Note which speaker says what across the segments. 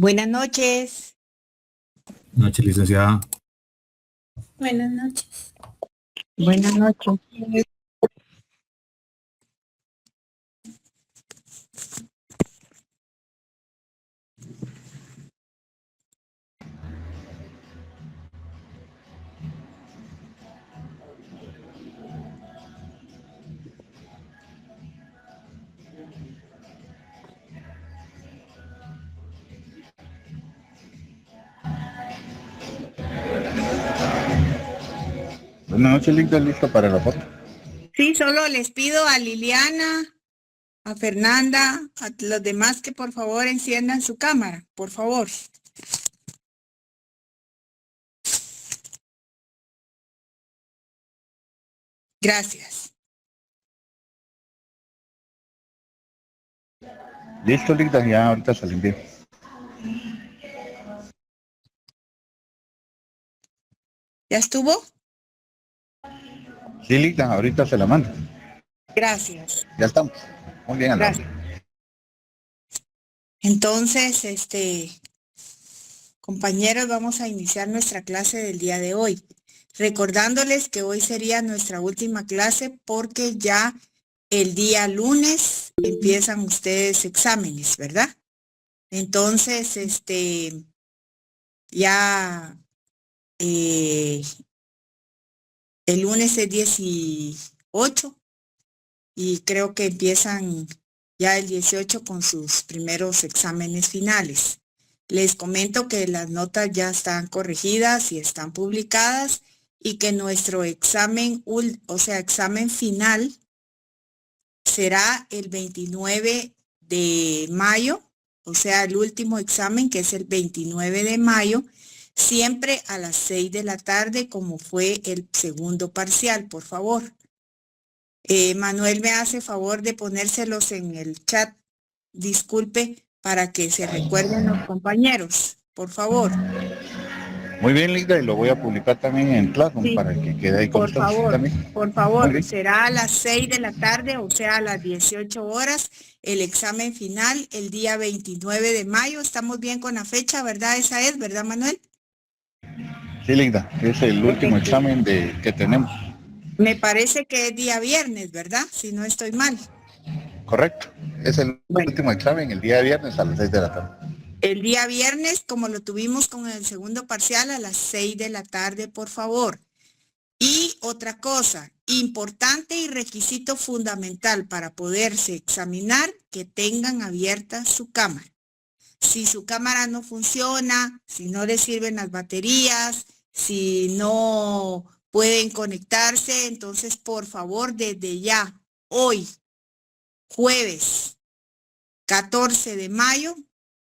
Speaker 1: Buenas noches.
Speaker 2: Noche, licenciada.
Speaker 3: Buenas noches.
Speaker 1: Buenas noches.
Speaker 4: Buenas noches, Linda, ¿listo para la foto?
Speaker 1: Sí, solo les pido a Liliana, a Fernanda, a los demás que por favor enciendan su cámara, por favor. Gracias.
Speaker 4: Listo, Linda, ya ahorita se le envío.
Speaker 1: ¿Ya estuvo?
Speaker 4: Sí, Linda, ahorita se la mando.
Speaker 1: Gracias.
Speaker 4: Ya estamos. Muy bien, a la
Speaker 1: Gracias. Entonces, compañeros, vamos a iniciar nuestra clase del día de hoy. Recordándoles que hoy sería nuestra última clase porque ya el día lunes empiezan ustedes exámenes, ¿verdad? Entonces, ya el lunes es 18 y creo que empiezan ya el 18 con sus primeros exámenes finales. Les comento que las notas ya están corregidas y están publicadas y que nuestro examen, examen final será el 29 de mayo, o sea, el último examen que es el 29 de mayo, siempre a las 6 de la tarde como fue el segundo parcial, por favor. Manuel me hace favor de ponérselos en el chat, disculpe, para que se recuerden los compañeros, por favor.
Speaker 4: Muy bien, Linda, y lo voy a publicar también en Classroom
Speaker 1: Sí,
Speaker 4: para que quede ahí con
Speaker 1: por
Speaker 4: ustedes
Speaker 1: favor,
Speaker 4: también.
Speaker 1: por
Speaker 4: Muy
Speaker 1: favor,
Speaker 4: bien.
Speaker 1: será a las 6 de la tarde, o sea, a las 18 horas, el examen final, el día 29 de mayo. Estamos bien con la fecha, ¿verdad? Esa es, ¿verdad, Manuel?
Speaker 4: Sí, Linda, es el último examen que tenemos.
Speaker 1: Me parece que es día viernes, ¿verdad? Si no estoy mal.
Speaker 4: Correcto. Es el
Speaker 1: Bueno,
Speaker 4: último examen el día viernes a las 6 de la tarde.
Speaker 1: el día viernes, como lo tuvimos con el segundo parcial, a las 6 de la tarde, por favor. Y otra cosa, importante y requisito fundamental para poderse examinar, que tengan abierta su cámara. Si su cámara no funciona, si no le sirven las baterías, si no pueden conectarse, entonces por favor desde ya, hoy, jueves 14 de mayo,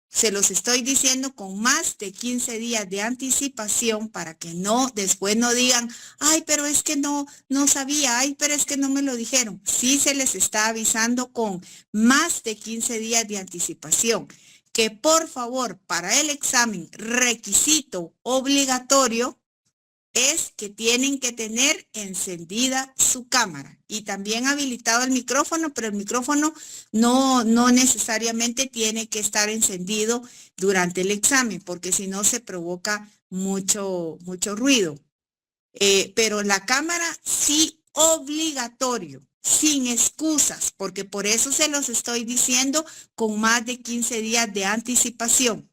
Speaker 1: se los estoy diciendo con más de 15 días de anticipación para que no, después no digan, ay, pero es que no sabía, ay, pero es que no me lo dijeron. Sí se les está avisando con más de 15 días de anticipación que por favor para el examen requisito obligatorio es que tienen que tener encendida su cámara y también habilitado el micrófono, pero el micrófono no necesariamente tiene que estar encendido durante el examen, porque si no se provoca mucho ruido. Pero la cámara sí obligatorio, sin excusas, porque por eso se los estoy diciendo con más de 15 días de anticipación.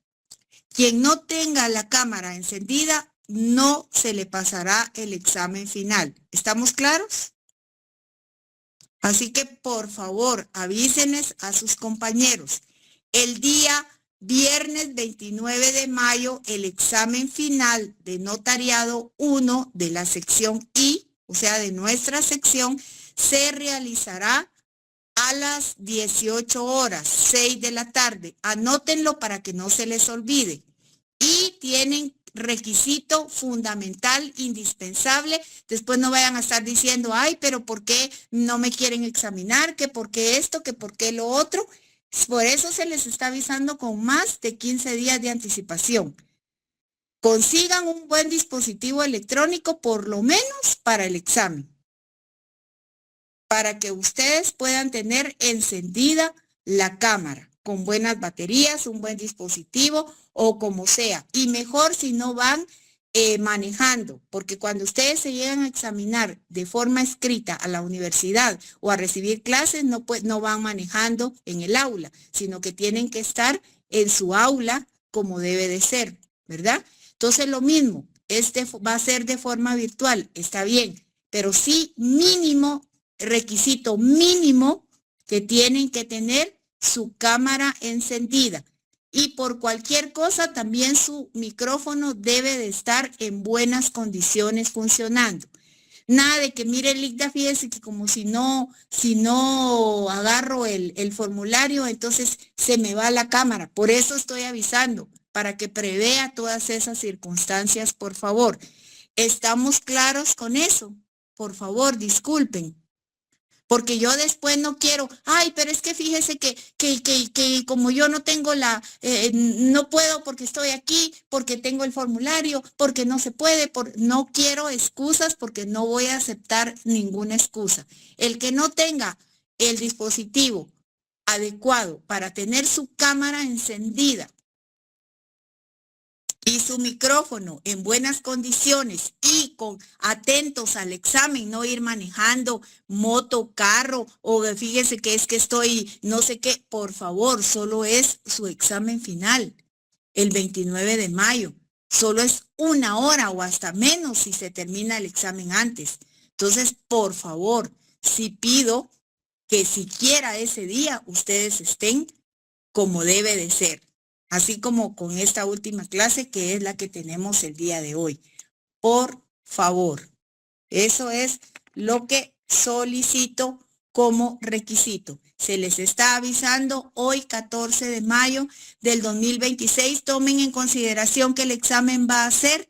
Speaker 1: Quien no tenga la cámara encendida, no se le pasará el examen final. ¿Estamos claros? Así que, por favor, avísenles a sus compañeros. El día viernes 29 de mayo, el examen final de notariado 1 de la sección I, o sea, de nuestra sección, se realizará a las 18 horas, 6 de la tarde. Anótenlo para que no se les olvide. Y tienen requisito fundamental, indispensable. Después no vayan a estar diciendo, ay, pero ¿por qué no me quieren examinar? ¿Que por qué esto? ¿Que por qué lo otro? Por eso se les está avisando con más de 15 días de anticipación. Consigan un buen dispositivo electrónico, por lo menos para el examen, para que ustedes puedan tener encendida la cámara. con buenas baterías, un buen dispositivo o como sea. Y mejor si no van manejando, porque cuando ustedes se llegan a examinar de forma escrita a la universidad o a recibir clases, no van manejando en el aula, sino que tienen que estar en su aula como debe de ser, ¿verdad? Entonces lo mismo, va a ser de forma virtual, está bien, pero sí mínimo, requisito mínimo que tienen que tener su cámara encendida. Y por cualquier cosa también su micrófono debe de estar en buenas condiciones funcionando. Nada de que mire Ligda, fíjese que como si no agarro el formulario, entonces se me va la cámara. Por eso estoy avisando, para que prevea todas esas circunstancias, por favor. ¿Estamos claros con eso? Por favor, disculpen. Porque yo después no quiero, ay, pero es que fíjese que como yo no tengo no puedo porque estoy aquí, porque tengo el formulario, porque no se puede, no quiero excusas porque no voy a aceptar ninguna excusa. El que no tenga el dispositivo adecuado para tener su cámara encendida y su micrófono en buenas condiciones y atentos al examen, no ir manejando moto, carro o fíjese que es que estoy no sé qué, por favor, solo es su examen final el 29 de mayo, solo es 1 hora o hasta menos si se termina el examen antes. Entonces, por favor, sí pido que siquiera ese día ustedes estén como debe de ser. Así como con esta última clase que es la que tenemos el día de hoy. Por favor, eso es lo que solicito como requisito. Se les está avisando hoy 14 de mayo del 2026. Tomen en consideración que el examen va a ser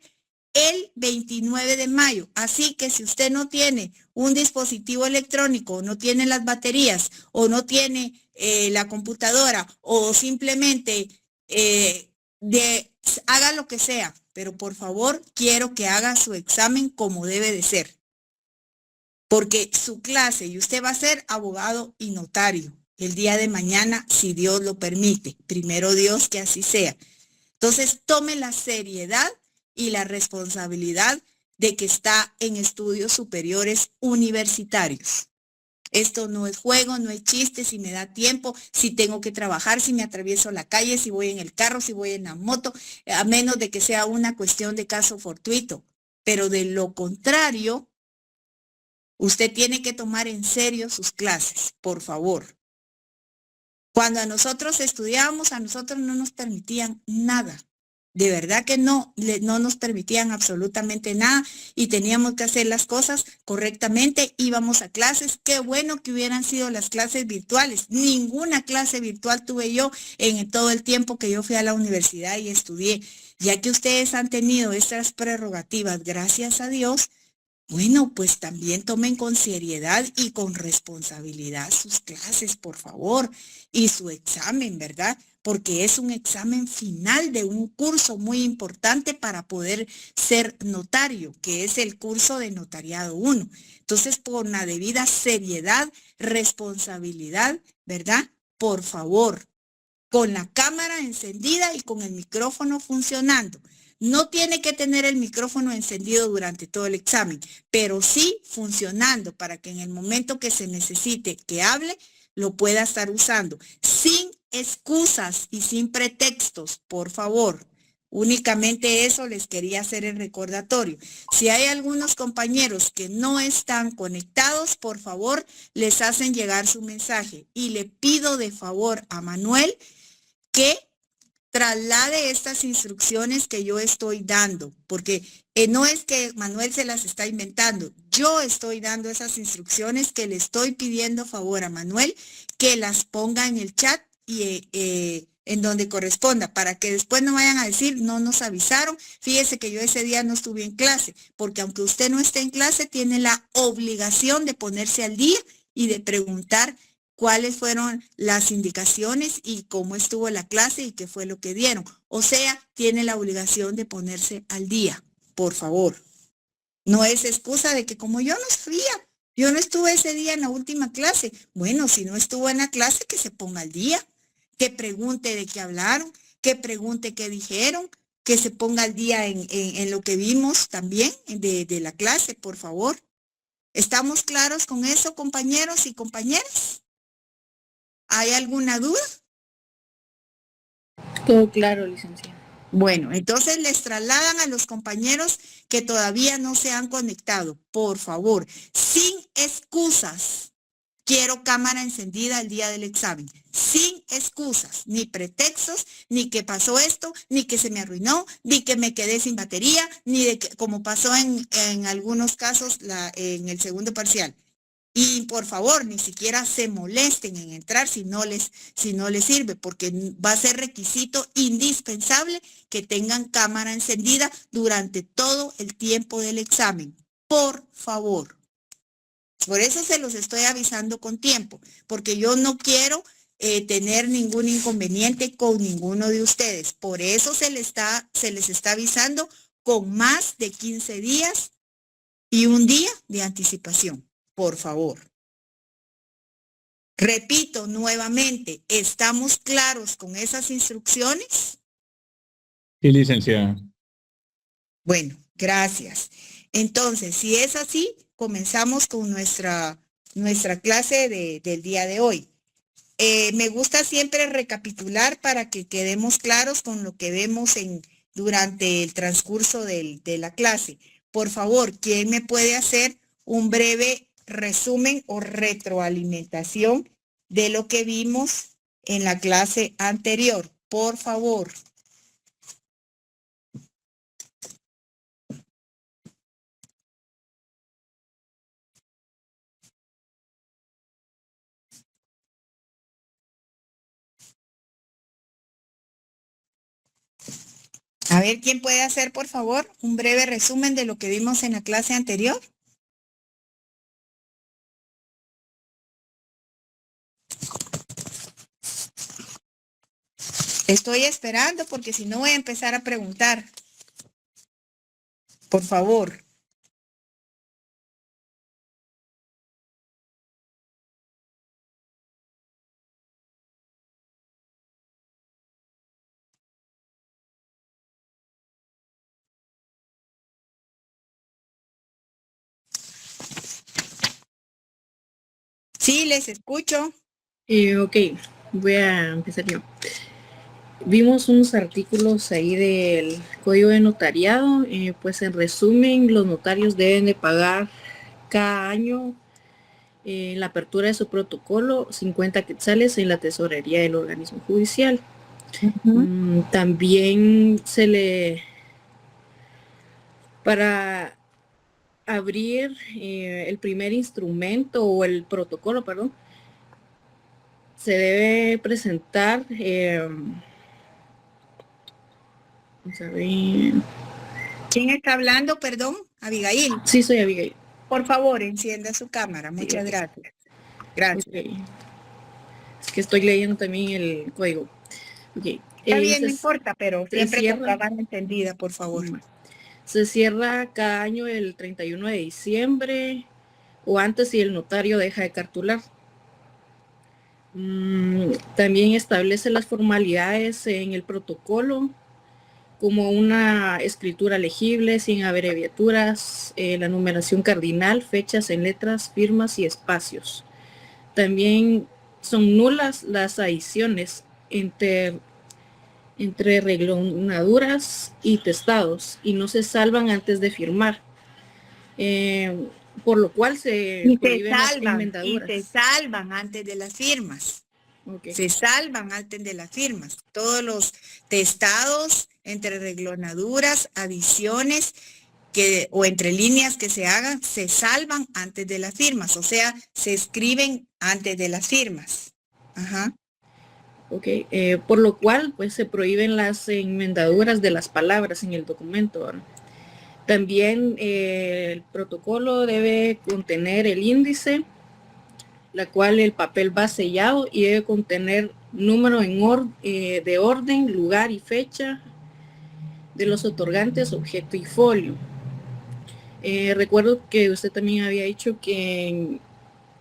Speaker 1: el 29 de mayo. Así que si usted no tiene un dispositivo electrónico, no tiene las baterías o no tiene la computadora o simplemente haga lo que sea, pero por favor quiero que haga su examen como debe de ser, porque su clase y usted va a ser abogado y notario el día de mañana, si Dios lo permite, primero Dios que así sea. Entonces tome la seriedad y la responsabilidad de que está en estudios superiores universitarios. Esto no es juego, no es chiste, si me da tiempo, si tengo que trabajar, si me atravieso la calle, si voy en el carro, si voy en la moto, a menos de que sea una cuestión de caso fortuito. Pero de lo contrario, usted tiene que tomar en serio sus clases, por favor. Cuando a nosotros estudiábamos, a nosotros no nos permitían nada. De verdad que no nos permitían absolutamente nada y teníamos que hacer las cosas correctamente. Íbamos a clases. Qué bueno que hubieran sido las clases virtuales. Ninguna clase virtual tuve yo en todo el tiempo que yo fui a la universidad y estudié. Ya que ustedes han tenido estas prerrogativas, gracias a Dios, bueno, pues también tomen con seriedad y con responsabilidad sus clases, por favor, y su examen, ¿verdad? Porque es un examen final de un curso muy importante para poder ser notario, que es el curso de Notariado 1. Entonces, por una debida seriedad, responsabilidad, ¿verdad? Por favor, con la cámara encendida y con el micrófono funcionando. No tiene que tener el micrófono encendido durante todo el examen, pero sí funcionando para que en el momento que se necesite que hable, lo pueda estar usando. Sin excusas y sin pretextos, por favor. Únicamente eso les quería hacer el recordatorio. Si hay algunos compañeros que no están conectados, por favor, les hacen llegar su mensaje. Y le pido de favor a Manuel que traslade estas instrucciones que yo estoy dando, porque no es que Manuel se las está inventando, yo estoy dando esas instrucciones que le estoy pidiendo favor a Manuel que las ponga en el chat y en donde corresponda, para que después no vayan a decir, no nos avisaron, fíjese que yo ese día no estuve en clase, porque aunque usted no esté en clase, tiene la obligación de ponerse al día y de preguntar cuáles fueron las indicaciones y cómo estuvo la clase y qué fue lo que dieron. O sea, tiene la obligación de ponerse al día, por favor. No es excusa de que como yo no sabía, yo no estuve ese día en la última clase. Bueno, si no estuvo en la clase, que se ponga al día. que pregunte de qué hablaron, que pregunte qué dijeron, que se ponga al día en lo que vimos también de la clase, por favor. ¿Estamos claros con eso, compañeros y compañeras? ¿Hay alguna duda?
Speaker 3: Todo claro, licenciada.
Speaker 1: Bueno, entonces les trasladan a los compañeros que todavía no se han conectado, por favor, sin excusas. Quiero cámara encendida el día del examen, sin excusas, ni pretextos, ni que pasó esto, ni que se me arruinó, ni que me quedé sin batería, ni de que, como pasó en algunos casos en el segundo parcial. Y por favor, ni siquiera se molesten en entrar si no les sirve, porque va a ser requisito indispensable que tengan cámara encendida durante todo el tiempo del examen. Por favor. Por eso se los estoy avisando con tiempo, porque yo no quiero tener ningún inconveniente con ninguno de ustedes. Por eso se les está avisando con más de 15 días y un día de anticipación. Por favor. Repito nuevamente, ¿estamos claros con esas instrucciones?
Speaker 2: Sí, licenciada.
Speaker 1: Bueno, gracias. Entonces, si es así, comenzamos con nuestra clase del día de hoy. Me gusta siempre recapitular para que quedemos claros con lo que vemos durante el transcurso de la clase. Por favor, ¿quién me puede hacer un breve resumen o retroalimentación de lo que vimos en la clase anterior? Por favor. A ver, ¿quién puede hacer, por favor, un breve resumen de lo que vimos en la clase anterior? Estoy esperando porque si no voy a empezar a preguntar. Por favor. Sí, les escucho.
Speaker 3: Ok, voy a empezar yo. Vimos unos artículos ahí del Código de Notariado. Pues en resumen, los notarios deben de pagar cada año en la apertura de su protocolo 50 quetzales en la tesorería del organismo judicial. También para abrir el primer instrumento o el protocolo, perdón, se debe presentar, vamos a ver.
Speaker 1: ¿Quién está hablando? Perdón, Abigail.
Speaker 3: Sí, soy Abigail.
Speaker 1: Por favor, encienda su cámara. Muchas
Speaker 3: Sí,
Speaker 1: gracias. Gracias.
Speaker 3: Okay. Es que estoy leyendo también el código. Okay.
Speaker 1: Está bien, no importa, pero siempre con cámara encendida, por favor.
Speaker 3: Se cierra cada año el 31 de diciembre o antes si el notario deja de cartular. También establece las formalidades en el protocolo, como una escritura legible, sin abreviaturas, la numeración cardinal, fechas en letras, firmas y espacios. También son nulas las adiciones entre reglonaduras y testados y no se salvan antes de firmar. Por lo cual se prohíben las enmendaduras.
Speaker 1: Y se salvan antes de las firmas. Okay. Se salvan antes de las firmas. Todos los testados entre reglonaduras, adiciones o entre líneas que se hagan, se salvan antes de las firmas. O sea, se escriben antes de las firmas. Ajá.
Speaker 3: Ok, por lo cual pues se prohíben las enmendaduras de las palabras en el documento. También el protocolo debe contener el índice, la cual el papel va sellado y debe contener número de orden, lugar y fecha de los otorgantes, objeto y folio. Recuerdo que usted también había dicho que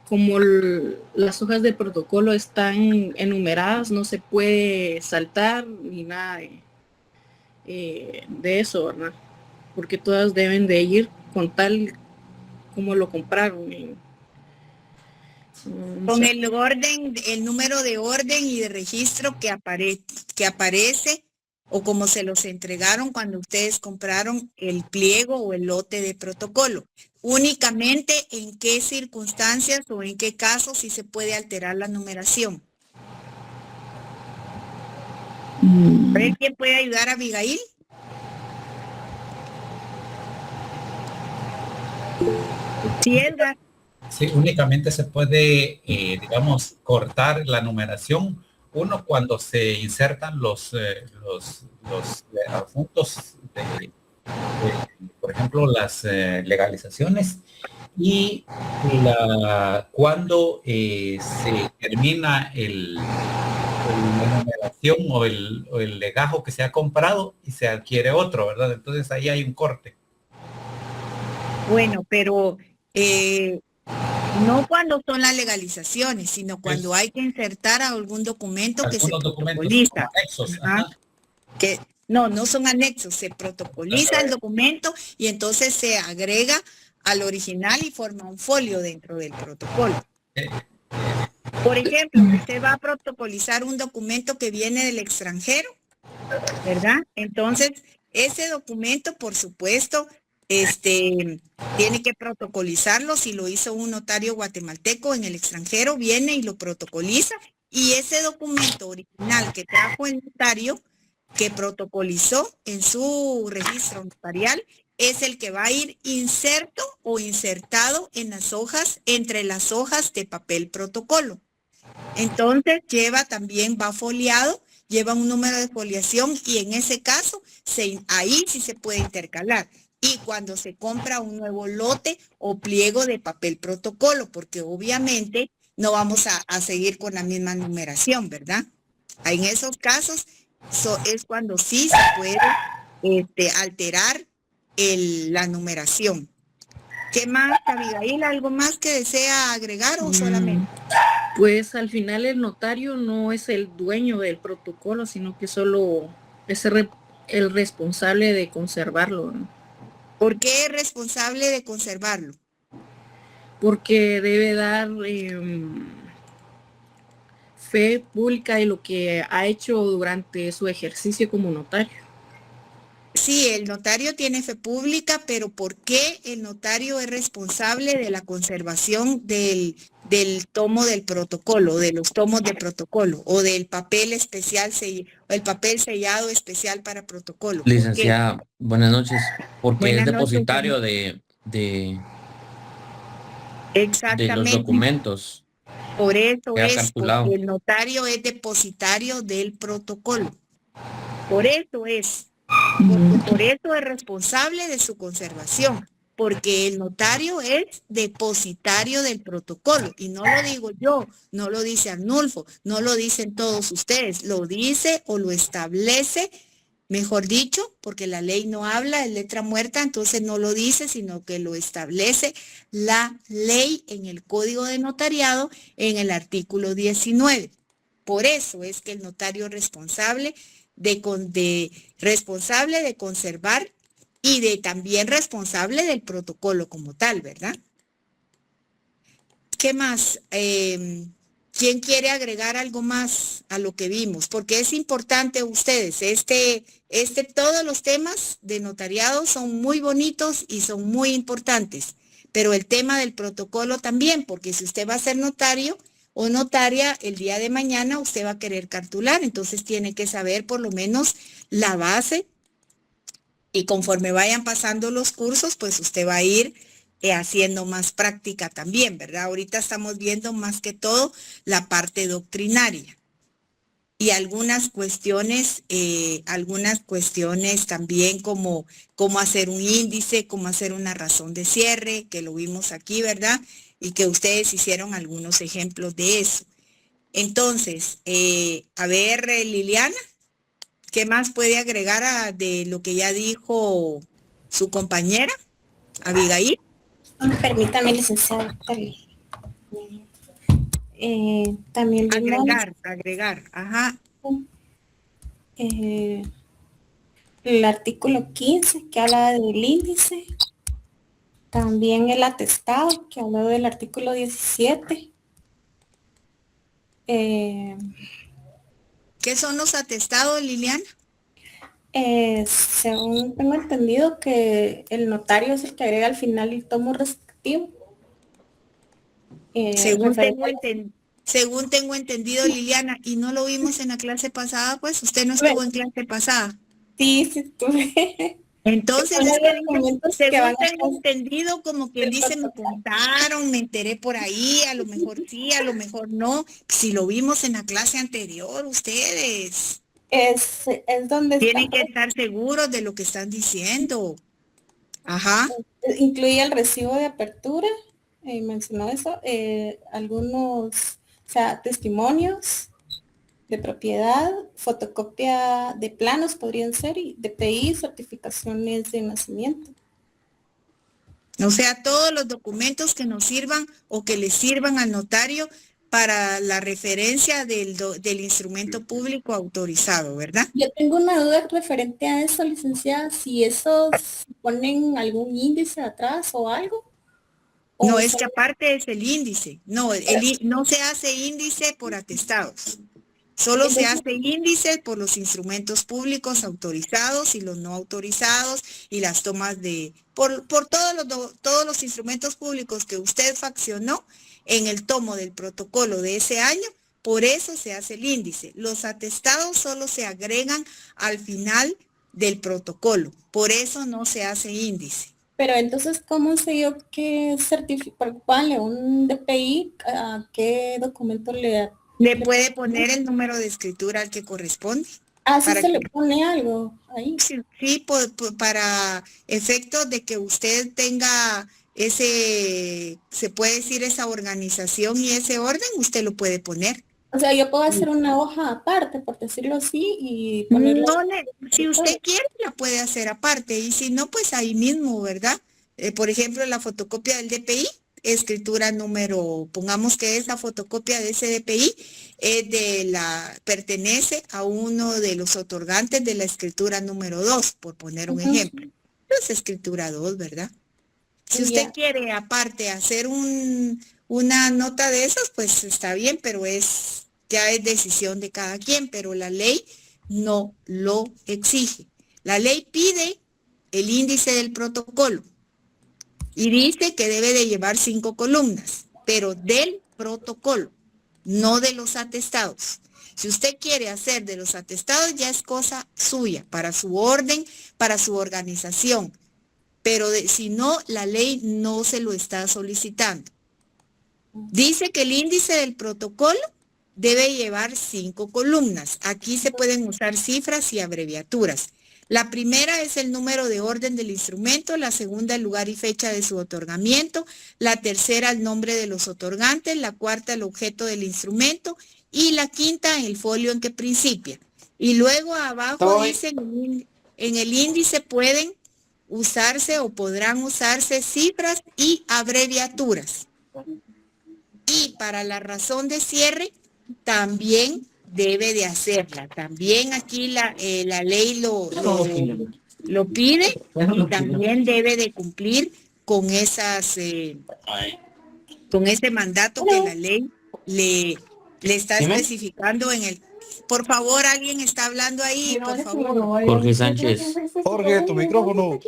Speaker 3: como las hojas de protocolo están enumeradas, no se puede saltar ni nada de eso, ¿verdad? Porque todas deben de ir con tal como lo compraron.
Speaker 1: Con el orden, el número de orden y de registro que aparece o como se los entregaron cuando ustedes compraron el pliego o el lote de protocolo. Únicamente en qué circunstancias o en qué casos sí se puede alterar la numeración. A ver, ¿quién puede ayudar a Abigail? Sí, Edgar.
Speaker 5: Sí, únicamente se puede, digamos, cortar la numeración. Uno, cuando se insertan los asuntos por ejemplo, las legalizaciones, y cuando se termina la numeración o el legajo que se ha comprado y se adquiere otro, ¿verdad? Entonces ahí hay un corte.
Speaker 1: Bueno, pero no cuando son las legalizaciones, sino cuando hay que insertar a algún documento que se protocoliza.
Speaker 5: Anexos,
Speaker 1: que no son anexos, se protocoliza el documento y entonces se agrega al original y forma un folio dentro del protocolo. Por ejemplo, usted va a protocolizar un documento que viene del extranjero, ¿verdad? Entonces, ese documento, por supuesto, tiene que protocolizarlo. Si lo hizo un notario guatemalteco en el extranjero, viene y lo protocoliza, y ese documento original que trajo el notario, que protocolizó en su registro notarial, es el que va a ir inserto o insertado en las hojas, entre las hojas de papel protocolo. Entonces va foliado, lleva un número de foliación, y en ese caso, ahí sí se puede intercalar. Y cuando se compra un nuevo lote o pliego de papel protocolo, porque obviamente no vamos a seguir con la misma numeración, ¿verdad? En esos casos es cuando sí se puede alterar la numeración. ¿Qué más, Abigail? ¿Algo más que desea agregar o solamente?
Speaker 3: Pues al final el notario no es el dueño del protocolo, sino que solo es el responsable de conservarlo, ¿no?
Speaker 1: ¿Por qué es responsable de conservarlo?
Speaker 3: Porque debe dar fe pública de lo que ha hecho durante su ejercicio como notario.
Speaker 1: Sí, el notario tiene fe pública, pero ¿por qué el notario es responsable de la conservación del tomo del protocolo, de los tomos de protocolo, o del papel especial, el papel sellado especial para protocolo?
Speaker 6: Licenciada, buenas noches. Porque
Speaker 1: Buenas
Speaker 6: es
Speaker 1: noches,
Speaker 6: depositario
Speaker 1: señor.
Speaker 6: de
Speaker 1: Exactamente.
Speaker 6: los documentos.
Speaker 1: Por eso
Speaker 6: Queda
Speaker 1: es,
Speaker 6: calculado.
Speaker 1: porque el notario es depositario del protocolo. Por eso es. Porque por eso es responsable de su conservación, porque el notario es depositario del protocolo, y no lo digo yo, no lo dice Arnulfo, no lo dicen todos ustedes, lo dice o lo establece, mejor dicho, porque la ley no habla de letra muerta, entonces no lo dice, sino que lo establece la ley en el Código de Notariado en el artículo 19. Por eso es que el notario es responsable responsable de conservar y también responsable del protocolo como tal, ¿verdad? ¿Qué más? ¿Quién quiere agregar algo más a lo que vimos? Porque es importante ustedes, todos los temas de notariado son muy bonitos y son muy importantes, pero el tema del protocolo también, porque si usted va a ser notario o notaria, el día de mañana usted va a querer cartular, entonces tiene que saber por lo menos la base, y conforme vayan pasando los cursos, pues usted va a ir haciendo más práctica también, ¿verdad? Ahorita estamos viendo más que todo la parte doctrinaria y algunas cuestiones también como cómo hacer un índice, cómo hacer una razón de cierre, que lo vimos aquí, ¿verdad? Y que ustedes hicieron algunos ejemplos de eso. Entonces, a ver, Liliana, ¿qué más puede agregar de lo que ya dijo su compañera, Abigail?
Speaker 7: Permítame, licenciada. También vimos
Speaker 1: Agregar, ajá.
Speaker 7: El artículo 15 que habla del índice. También el atestado que habló del artículo 17.
Speaker 1: ¿Qué son los atestados, Liliana?
Speaker 7: Según tengo entendido que el notario es el que agrega al final el tomo respectivo.
Speaker 1: Según
Speaker 7: referente-
Speaker 1: tengo entendido, Liliana, y no lo vimos en la clase pasada, pues usted no estuvo en clase pasada.
Speaker 7: Sí, estuve.
Speaker 1: Entonces,
Speaker 7: Son
Speaker 1: es
Speaker 7: los
Speaker 1: que dice,
Speaker 7: documentos que van
Speaker 1: según
Speaker 7: a
Speaker 1: tengo entendido, como quien dice, me contaron, me enteré por ahí, a lo mejor sí, a lo mejor no. Si lo vimos en la clase anterior, ustedes
Speaker 7: es donde
Speaker 1: tienen
Speaker 7: está,
Speaker 1: que estar seguros de lo que están diciendo. Ajá.
Speaker 7: incluye el recibo de apertura, mencionó eso, algunos, o sea, testimonios de propiedad, fotocopia de planos podrían ser, y DPI, certificaciones de nacimiento.
Speaker 1: O sea, todos los documentos que nos sirvan o que le sirvan al notario para la referencia del instrumento público autorizado, ¿verdad?
Speaker 7: Yo tengo una duda referente a eso, licenciada, si esos ponen algún índice atrás o algo.
Speaker 1: No,
Speaker 7: O
Speaker 1: es que
Speaker 7: solo-
Speaker 1: aparte es el índice. No, no se hace índice por atestados. Solo se
Speaker 7: entonces,
Speaker 1: hace índice por los instrumentos públicos autorizados y los no autorizados y las tomas por todos los instrumentos públicos que usted faccionó en el tomo del protocolo de ese año, por eso se hace el índice. Los atestados solo se agregan al final del protocolo, por eso no se hace índice.
Speaker 7: pero entonces, ¿cómo sé yo qué certificar, un DPI, a qué documento
Speaker 1: Le puede poner el número de escritura al que corresponde.
Speaker 7: así
Speaker 1: Para
Speaker 7: se
Speaker 1: que
Speaker 7: le pone algo ahí?
Speaker 1: sí, para efectos de que usted tenga se puede decir esa organización y ese orden, usted lo puede poner.
Speaker 7: O sea, yo puedo hacer una hoja aparte, por decirlo así, y ponerlo.
Speaker 1: No, si usted quiere, la puede hacer aparte y si no, pues ahí mismo, ¿verdad? Por ejemplo, la fotocopia del DPI, escritura número, pongamos que esa fotocopia de ese DPI pertenece a uno de los otorgantes de la escritura número 2, por poner un ejemplo. Es escritura 2, ¿verdad? Si usted quiere aparte hacer una nota de esas, pues está bien, pero ya es decisión de cada quien, pero la ley no lo exige. La ley pide el índice del protocolo y dice que debe de llevar 5 columnas, pero del protocolo, no de los atestados. Si usted quiere hacer de los atestados, ya es cosa suya, para su orden, para su organización. Pero si no, la ley no se lo está solicitando. Dice que el índice del protocolo debe llevar 5 columnas. Aquí se pueden usar cifras y abreviaturas. La primera es el número de orden del instrumento, la segunda el lugar y fecha de su otorgamiento, la tercera el nombre de los otorgantes, la cuarta el objeto del instrumento y la quinta el folio en que principia. Y luego abajo dice en el índice pueden usarse o podrán usarse cifras y abreviaturas. Y para la razón de cierre también debe de hacerla. También aquí la ley lo pide y también debe de cumplir con con ese mandato que la ley le está especificando en el. Por favor, alguien está hablando ahí, por favor.
Speaker 6: Jorge Sánchez.
Speaker 4: Jorge, tu micrófono.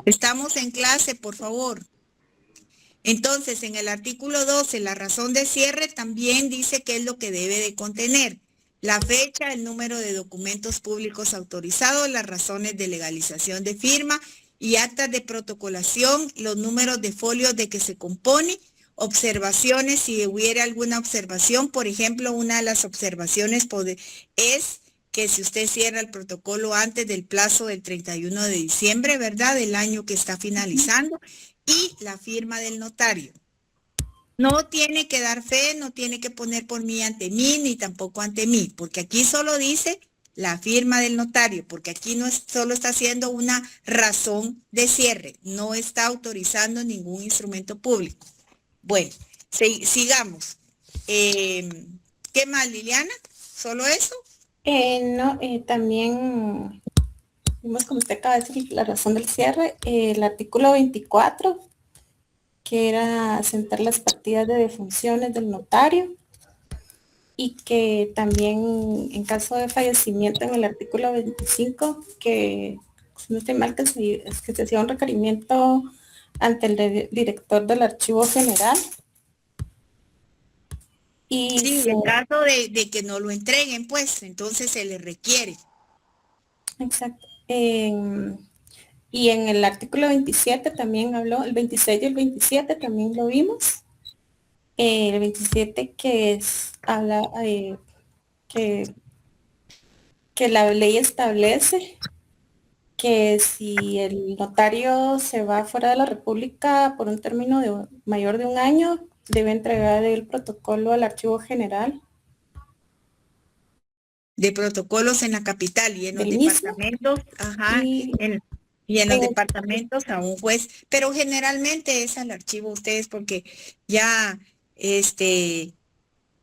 Speaker 1: Estamos en clase, por favor. Entonces, en el artículo 12, la razón de cierre también dice qué es lo que debe de contener. La fecha, el número de documentos públicos autorizados, las razones de legalización de firma y actas de protocolación, los números de folios de que se compone, observaciones, si hubiera alguna observación. Por ejemplo, una de las observaciones es que si usted cierra el protocolo antes del plazo del 31 de diciembre, ¿verdad?, del año que está finalizando, y la firma del notario. No tiene que dar fe, no tiene que poner por mí ante mí, ni tampoco ante mí, porque aquí solo dice la firma del notario, porque aquí no solo está haciendo una razón de cierre, no está autorizando ningún instrumento público. Bueno, sigamos. ¿Qué más, Liliana? ¿Solo eso?
Speaker 7: No, también vimos, como usted acaba de decir, la razón del cierre, el artículo 24, que era sentar las partidas de defunciones del notario, y que también en caso de fallecimiento en el artículo 25, que si no estoy mal, que se hacía un requerimiento ante el director del archivo general. Y
Speaker 1: Sí, en caso de que no lo entreguen, pues, entonces se le requiere.
Speaker 7: exacto. Y en el artículo 27 también habló, el 26 y el 27 también lo vimos. El 27 habla que la ley establece que si el notario se va fuera de la República por un término mayor de un año, debe entregar el protocolo al archivo general
Speaker 1: De protocolos en la capital y en los
Speaker 7: del mismo.
Speaker 1: departamentos, ajá,
Speaker 7: Y
Speaker 1: y en los
Speaker 7: en-
Speaker 1: departamentos a un juez, pero generalmente es al archivo ustedes porque ya,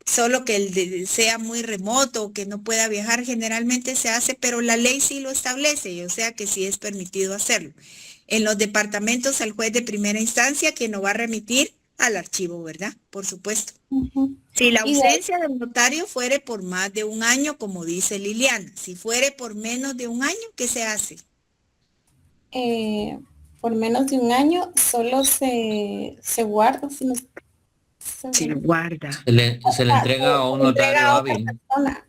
Speaker 1: solo que sea muy remoto, que no pueda viajar, generalmente se hace, pero la ley sí lo establece, y o sea que sí es permitido hacerlo. En los departamentos al juez de primera instancia que no va a remitir al archivo, ¿verdad? Por supuesto.
Speaker 7: ujú.
Speaker 1: Si la
Speaker 7: Y
Speaker 1: ausencia del notario fuere por más de un año, como dice Liliana, si fuere por menos de un año, ¿qué se hace?
Speaker 7: Por menos de un año solo se guarda, si no
Speaker 1: Se lo guarda.
Speaker 6: Se le entrega a un
Speaker 7: se entrega
Speaker 6: notario
Speaker 7: a otra
Speaker 6: hábil.
Speaker 7: persona.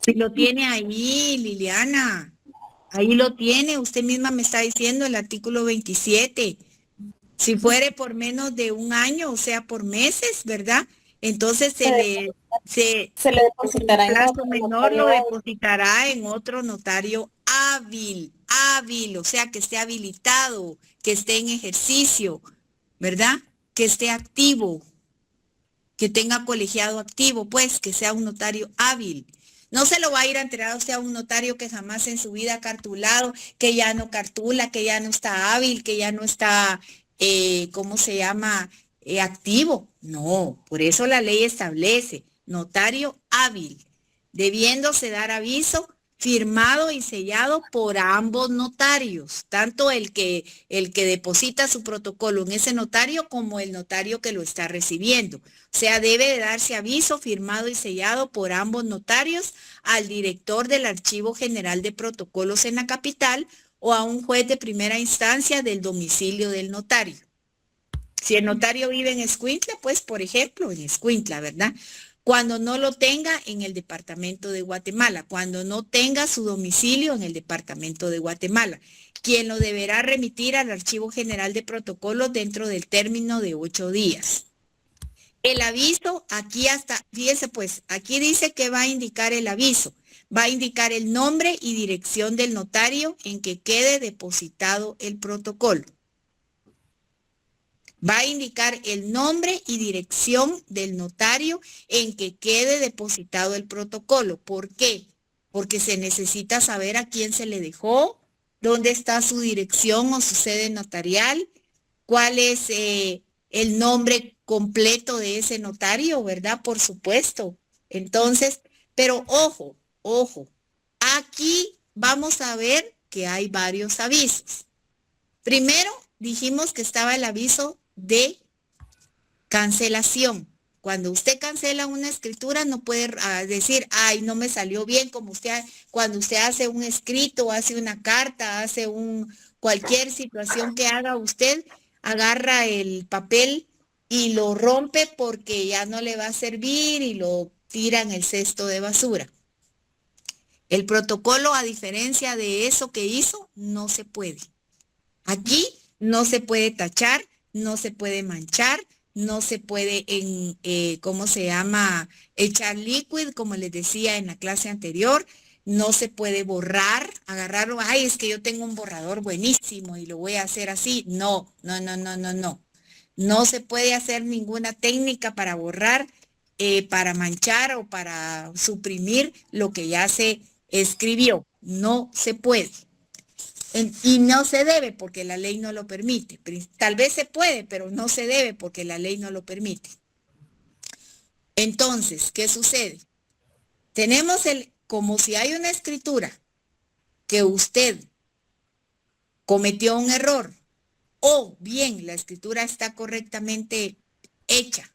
Speaker 1: Si lo tiene ahí, Liliana, ahí lo tiene, usted misma me está diciendo el artículo 27. Si fuere por menos de un año, o sea, por meses, ¿verdad? Entonces
Speaker 7: Se le
Speaker 1: en el
Speaker 7: depositará en
Speaker 1: plazo
Speaker 7: otro
Speaker 1: menor
Speaker 7: notario
Speaker 1: lo
Speaker 7: hábil.
Speaker 1: depositará en otro notario hábil, o sea, que esté habilitado, que esté en ejercicio, ¿verdad? Que esté activo, que tenga colegiado activo, pues, que sea un notario hábil. No se lo va a ir a entregar usted a un notario que jamás en su vida ha cartulado, que ya no cartula, que ya no está hábil, que ya no está, ¿cómo se llama? Activo. No, por eso la ley establece notario hábil, debiéndose dar aviso firmado y sellado por ambos notarios, tanto el que deposita su protocolo en ese notario como el notario que lo está recibiendo. O sea, debe de darse aviso firmado y sellado por ambos notarios al director del Archivo General de Protocolos en la capital o a un juez de primera instancia del domicilio del notario. Si el notario vive en Escuintla, pues, por ejemplo, en Escuintla, ¿verdad? Cuando no lo tenga en el departamento de Guatemala, cuando no tenga su domicilio en el departamento de Guatemala, quien lo deberá remitir al Archivo General de Protocolos dentro del término de 8 días. El aviso, aquí hasta, fíjese pues, aquí dice que va a indicar el aviso, va a indicar el nombre y dirección del notario en que quede depositado el protocolo. Va a indicar el nombre y dirección del notario en que quede depositado el protocolo. ¿Por qué? Porque se necesita saber a quién se le dejó, dónde está su dirección o su sede notarial, cuál es el nombre completo de ese notario, ¿verdad? Por supuesto. Entonces, pero ojo, aquí vamos a ver que hay varios avisos. Primero, dijimos que estaba el aviso de cancelación. Cuando usted cancela una escritura no puede decir, ay, no me salió bien, como usted, cuando usted hace un escrito, hace una carta, hace cualquier situación que haga usted, agarra el papel y lo rompe porque ya no le va a servir y lo tira en el cesto de basura. El protocolo, a diferencia de eso que hizo, no se puede. Aquí no se puede tachar, no se puede manchar, no se puede, ¿cómo se llama? Echar líquido, como les decía en la clase anterior. No se puede borrar, agarrarlo, ay, es que yo tengo un borrador buenísimo y lo voy a hacer así. No. No se puede hacer ninguna técnica para borrar, para manchar o para suprimir lo que ya se escribió. No se puede. Y no se debe porque la ley no lo permite. Tal vez se puede, pero no se debe porque la ley no lo permite. Entonces, ¿qué sucede? Tenemos como si hay una escritura que usted cometió un error o bien la escritura está correctamente hecha,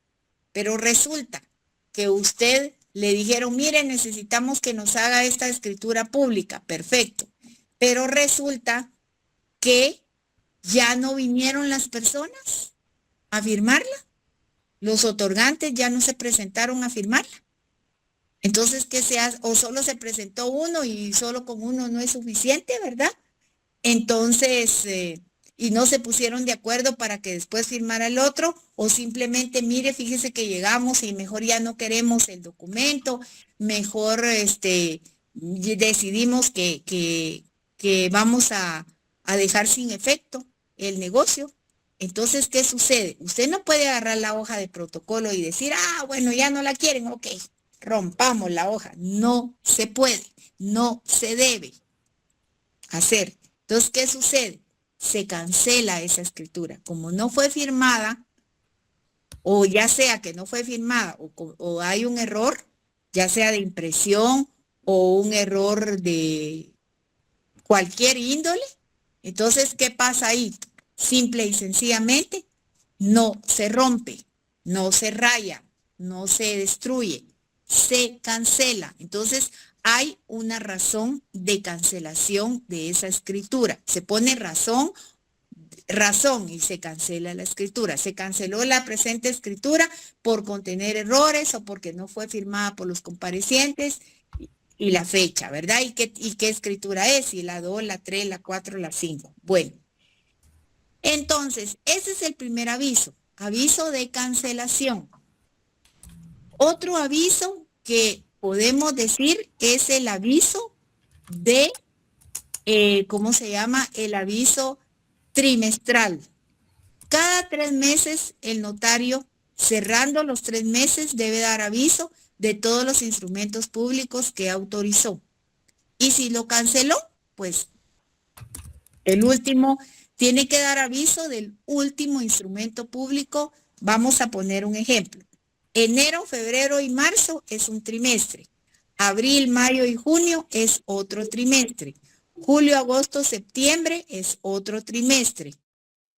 Speaker 1: pero resulta que usted le dijeron, mire, necesitamos que nos haga esta escritura pública, perfecto, pero resulta que ya no vinieron las personas a firmarla, los otorgantes ya no se presentaron a firmarla. Entonces, ¿qué se hace? O solo se presentó uno y solo con uno no es suficiente, ¿verdad? Entonces, y no se pusieron de acuerdo para que después firmara el otro, o simplemente, mire, fíjese que llegamos y mejor ya no queremos el documento, mejor decidimos que vamos a dejar sin efecto el negocio. Entonces, ¿qué sucede? Usted no puede agarrar la hoja de protocolo y decir, bueno, ya no la quieren, ok, rompamos la hoja. No se puede, no se debe hacer. Entonces, ¿qué sucede? Se cancela esa escritura. Como no fue firmada, o ya sea que no fue firmada, o hay un error, ya sea de impresión o un error de cualquier índole, entonces, ¿qué pasa ahí? Simple y sencillamente, no se rompe, no se raya, no se destruye, se cancela. Entonces, hay una razón de cancelación de esa escritura. Se pone razón y se cancela la escritura. Se canceló la presente escritura por contener errores o porque no fue firmada por los comparecientes y la fecha, ¿verdad? ¿Y qué escritura es? Si la 2, la 3, la 4, la 5. Bueno, entonces, ese es el primer aviso, aviso de cancelación. Otro aviso que podemos decir es el aviso de, ¿cómo se llama? El aviso trimestral. Cada 3 meses el notario, cerrando los 3 meses, debe dar aviso de todos los instrumentos públicos que autorizó. Y si lo canceló, pues el último tiene que dar aviso del último instrumento público. Vamos a poner un ejemplo. Enero, febrero y marzo es un trimestre. Abril, mayo y junio es otro trimestre. Julio, agosto, septiembre es otro trimestre,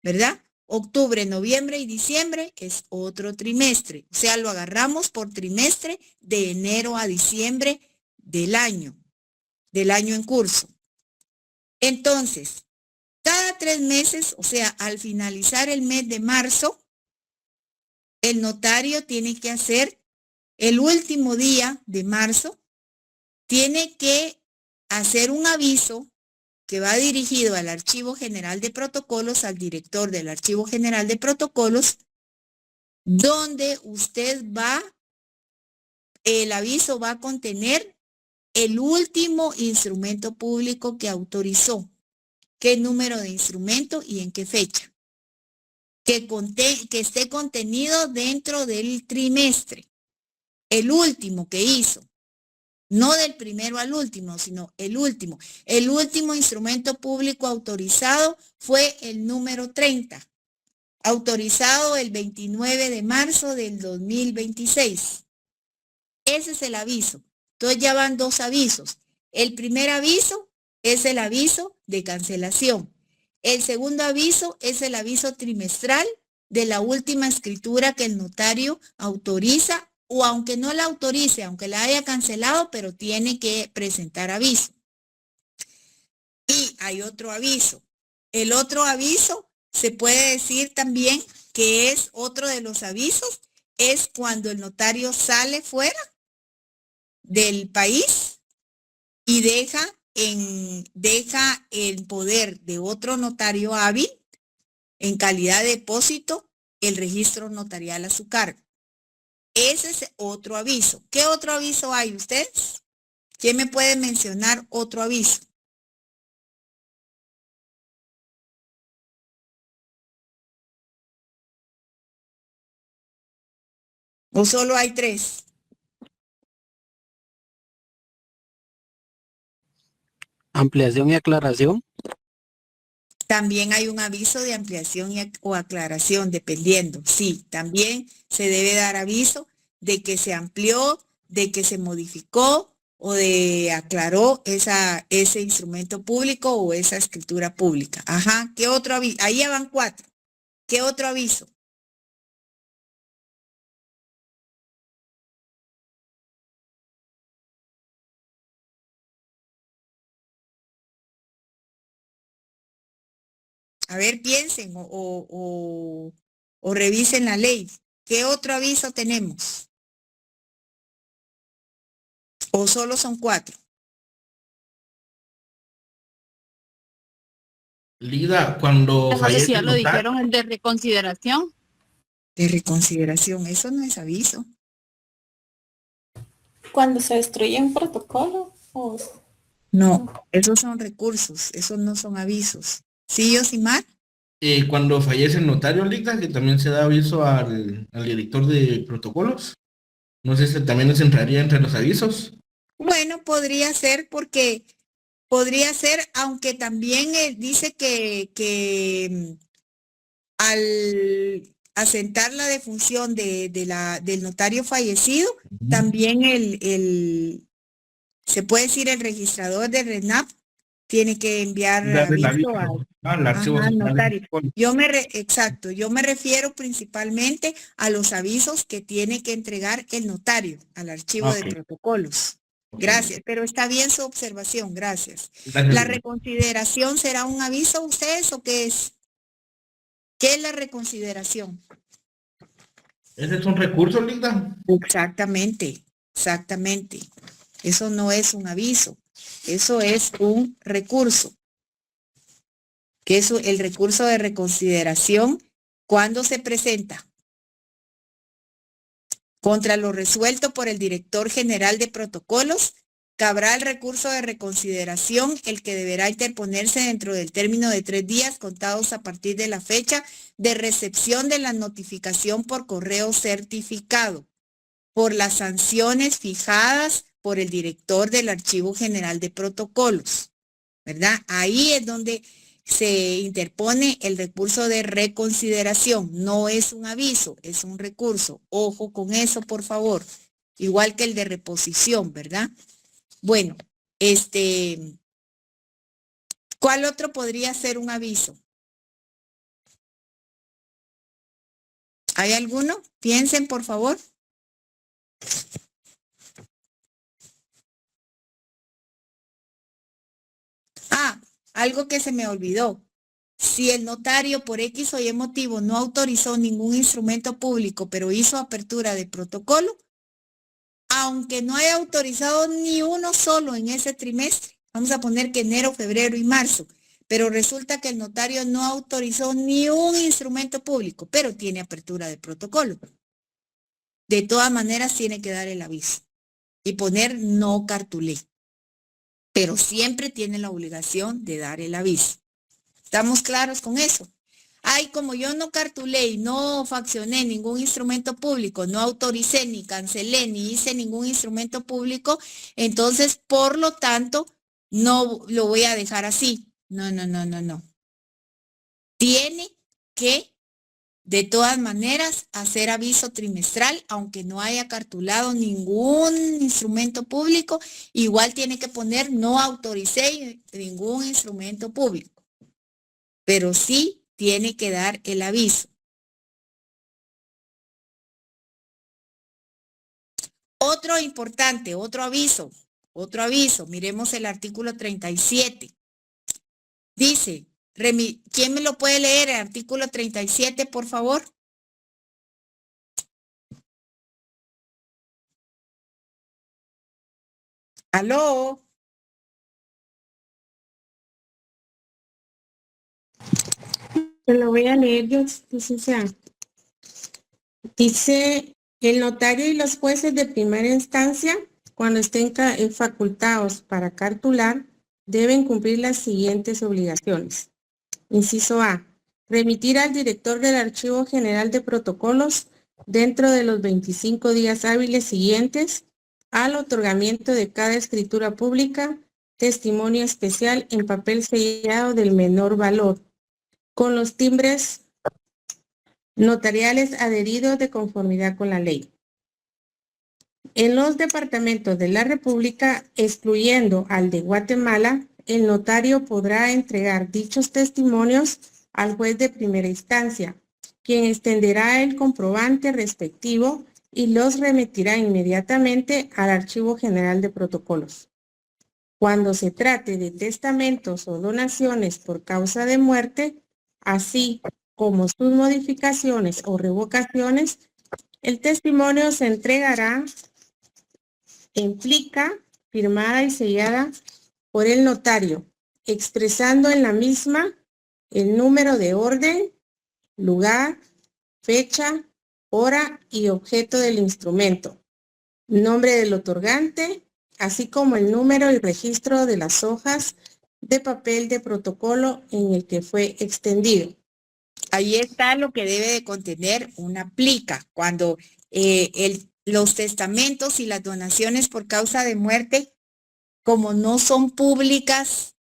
Speaker 1: ¿verdad? Octubre, noviembre y diciembre es otro trimestre. O sea, lo agarramos por trimestre de enero a diciembre del año en curso. Entonces, cada 3 meses, o sea, al finalizar el mes de marzo, el notario tiene que hacer el último día de marzo, tiene que hacer un aviso que va dirigido al Archivo General de Protocolos, al director del Archivo General de Protocolos, donde el aviso va a contener el último instrumento público que autorizó, qué número de instrumento y en qué fecha, que esté contenido dentro del trimestre, el último que hizo. No del primero al último, sino el último. El último instrumento público autorizado fue el número 30, autorizado el 29 de marzo del 2026. Ese es el aviso. Entonces ya van 2 avisos. El primer aviso es el aviso de cancelación. El segundo aviso es el aviso trimestral de la última escritura que el notario autoriza, o aunque no la autorice, aunque la haya cancelado, pero tiene que presentar aviso. Y hay otro aviso. El otro aviso se puede decir también que es otro de los avisos, es cuando el notario sale fuera del país y deja en poder de otro notario hábil, en calidad de depósito, el registro notarial a su cargo. Ese es otro aviso. ¿Qué otro aviso hay ustedes? ¿Quién me puede mencionar otro aviso? ¿O solo hay 3?
Speaker 8: Ampliación y aclaración.
Speaker 1: También hay un aviso de ampliación o aclaración, dependiendo. Sí, también se debe dar aviso de que se amplió, de que se modificó o de aclaró ese instrumento público o esa escritura pública. Ajá, ¿qué otro aviso? Ahí ya van 4. ¿Qué otro aviso? A ver, piensen o revisen la ley. ¿Qué otro aviso tenemos? ¿O solo son 4?
Speaker 8: Lida, cuando
Speaker 9: No sé
Speaker 8: fallece
Speaker 9: si ya
Speaker 8: el
Speaker 9: lo
Speaker 8: notario,
Speaker 9: dijeron, el de reconsideración.
Speaker 1: De reconsideración, eso no es aviso.
Speaker 7: Cuando se destruye un protocolo, o
Speaker 1: No, esos son recursos, esos no son avisos. ¿Sí, Yosimar?
Speaker 8: cuando fallece el notario, Lida, que también se da aviso al director de protocolos. No sé si también se entraría entre los avisos.
Speaker 1: Bueno, podría ser porque podría ser, aunque también dice que al asentar la defunción del notario fallecido, también se puede decir el registrador de RENAP tiene que enviar
Speaker 8: Darle el
Speaker 1: aviso
Speaker 8: aviso al archivo
Speaker 1: al
Speaker 8: central de
Speaker 1: notario.
Speaker 8: protocolos.
Speaker 1: Exacto, yo me refiero principalmente a los avisos que tiene que entregar el notario al archivo de
Speaker 8: Ok.
Speaker 1: protocolos.
Speaker 8: Ok.
Speaker 1: Gracias, pero está bien su observación, gracias.
Speaker 8: Gracias,
Speaker 1: ¿La
Speaker 8: Lida.
Speaker 1: reconsideración será un aviso a ustedes o qué es? ¿Qué es la reconsideración?
Speaker 8: ¿Ese es un recurso, Lida?
Speaker 1: Exactamente, exactamente. Eso no es un aviso, eso es un recurso. Que es el recurso de reconsideración, ¿cuándo se presenta? Contra lo resuelto por el director general de protocolos, cabrá el recurso de reconsideración, el que deberá interponerse dentro del término de 3 días contados a partir de la fecha de recepción de la notificación por correo certificado, por las sanciones fijadas por el director del Archivo General de Protocolos, ¿verdad? Ahí es donde se interpone el recurso de reconsideración. No es un aviso, es un recurso. Ojo con eso, por favor. Igual que el de reposición, ¿verdad? Bueno, ¿cuál otro podría ser un aviso? ¿Hay alguno? Piensen, por favor. Ah, algo que se me olvidó. Si el notario por X o Y motivo no autorizó ningún instrumento público, pero hizo apertura de protocolo, aunque no haya autorizado ni uno solo en ese trimestre, vamos a poner que enero, febrero y marzo, pero resulta que el notario no autorizó ni un instrumento público, pero tiene apertura de protocolo. De todas maneras tiene que dar el aviso y poner no cartulé, pero siempre tiene la obligación de dar el aviso. ¿Estamos claros con eso? Ay, como yo no cartulé y no faccioné ningún instrumento público, no autoricé, ni cancelé, ni hice ningún instrumento público, entonces, por lo tanto, no lo voy a dejar así. No, no, no, no, no. Tiene que, de todas maneras, hacer aviso trimestral, aunque no haya cartulado ningún instrumento público, igual tiene que poner no autoricé ningún instrumento público. Pero sí tiene que dar el aviso. Otro importante, otro aviso, miremos el artículo 37. Dice, ¿quién me lo puede leer? El artículo 37, por favor. ¿Aló?
Speaker 10: Te lo voy a leer yo, licenciada. Dice, el notario y los jueces de primera instancia, cuando estén facultados para cartular, deben cumplir las siguientes obligaciones. Inciso A, remitir al director del Archivo General de Protocolos dentro de los 25 días hábiles siguientes al otorgamiento de cada escritura pública, testimonio especial en papel sellado del menor valor, con los timbres notariales adheridos de conformidad con la ley. En los departamentos de la República, excluyendo al de Guatemala, el notario podrá entregar dichos testimonios al juez de primera instancia, quien extenderá el comprobante respectivo y los remitirá inmediatamente al Archivo General de Protocolos. Cuando se trate de testamentos o donaciones por causa de muerte, así como sus modificaciones o revocaciones, el testimonio se entregará en plica firmada y sellada por el notario, expresando en la misma el número de orden, lugar, fecha, hora y objeto del instrumento, nombre del otorgante, así como el número y registro de las hojas de papel de protocolo en el que fue extendido.
Speaker 1: Ahí está lo que debe de contener una plica. Cuando los testamentos y las donaciones por causa de muerte, como no son públicas,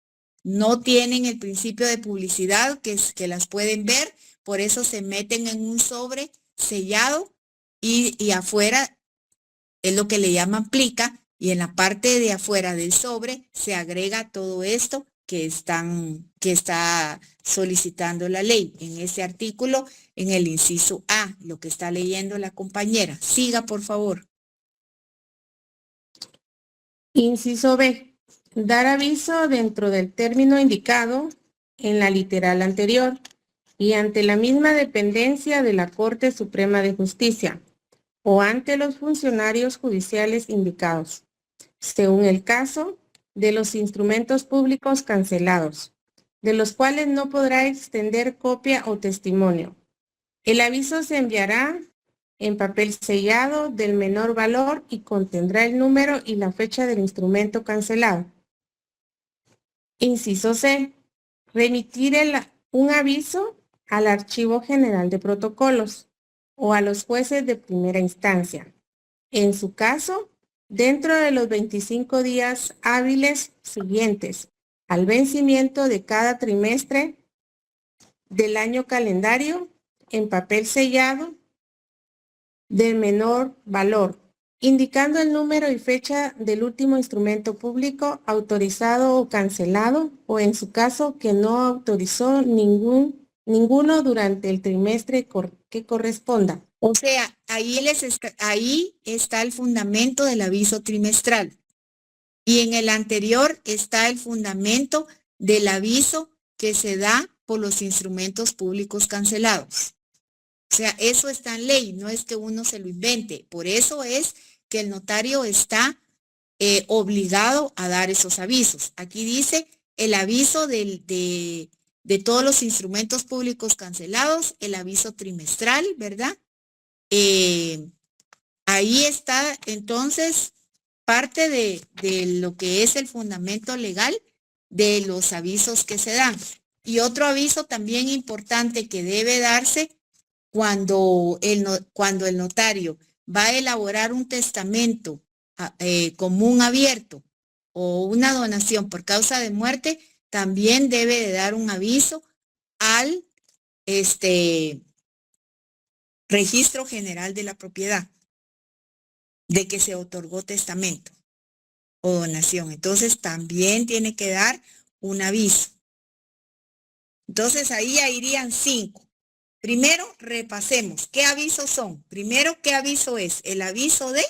Speaker 1: no tienen el principio de publicidad, que las pueden ver, por eso se meten en un sobre sellado y afuera es lo que le llaman plica, y en la parte de afuera del sobre se agrega todo esto que está solicitando la ley en ese artículo, en el inciso A, lo que está leyendo la compañera. Siga, por favor.
Speaker 10: Inciso B. Dar aviso dentro del término indicado en la literal anterior y ante la misma dependencia de la Corte Suprema de Justicia o ante los funcionarios judiciales indicados, según el caso, de los instrumentos públicos cancelados, de los cuales no podrá extender copia o testimonio. El aviso se enviará en papel sellado del menor valor y contendrá el número y la fecha del instrumento cancelado. Inciso C. Remitir un aviso al Archivo General de Protocolos o a los jueces de primera instancia. En su caso, dentro de los 25 días hábiles siguientes al vencimiento de cada trimestre del año calendario, en papel sellado del menor valor, indicando el número y fecha del último instrumento público autorizado o cancelado, o en su caso que no autorizó ninguno durante el trimestre que corresponda.
Speaker 1: O sea, ahí está el fundamento del aviso trimestral. Y en el anterior está el fundamento del aviso que se da por los instrumentos públicos cancelados. O sea, eso está en ley, no es que uno se lo invente. Por eso es que el notario está obligado a dar esos avisos. Aquí dice el aviso de todos los instrumentos públicos cancelados, el aviso trimestral, ¿verdad? Ahí está entonces parte de lo que es el fundamento legal de los avisos que se dan. Y otro aviso también importante que debe darse cuando el notario va a elaborar un testamento común abierto o una donación por causa de muerte, también debe de dar un aviso al Registro General de la Propiedad de que se otorgó testamento o donación. Entonces también tiene que dar un aviso. Entonces ahí irían 5. Primero repasemos qué avisos son. Primero, ¿qué aviso es? El aviso de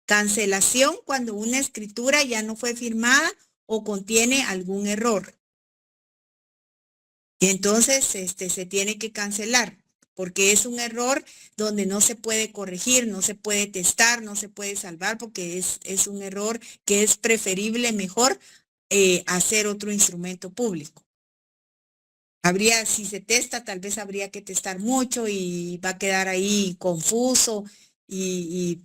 Speaker 1: cancelación cuando una escritura ya no fue firmada o contiene algún error. Y entonces se tiene que cancelar, porque es un error donde no se puede corregir, no se puede testar, no se puede salvar, porque es un error que es preferible mejor hacer otro instrumento público. Si se testa, tal vez habría que testar mucho y va a quedar ahí confuso y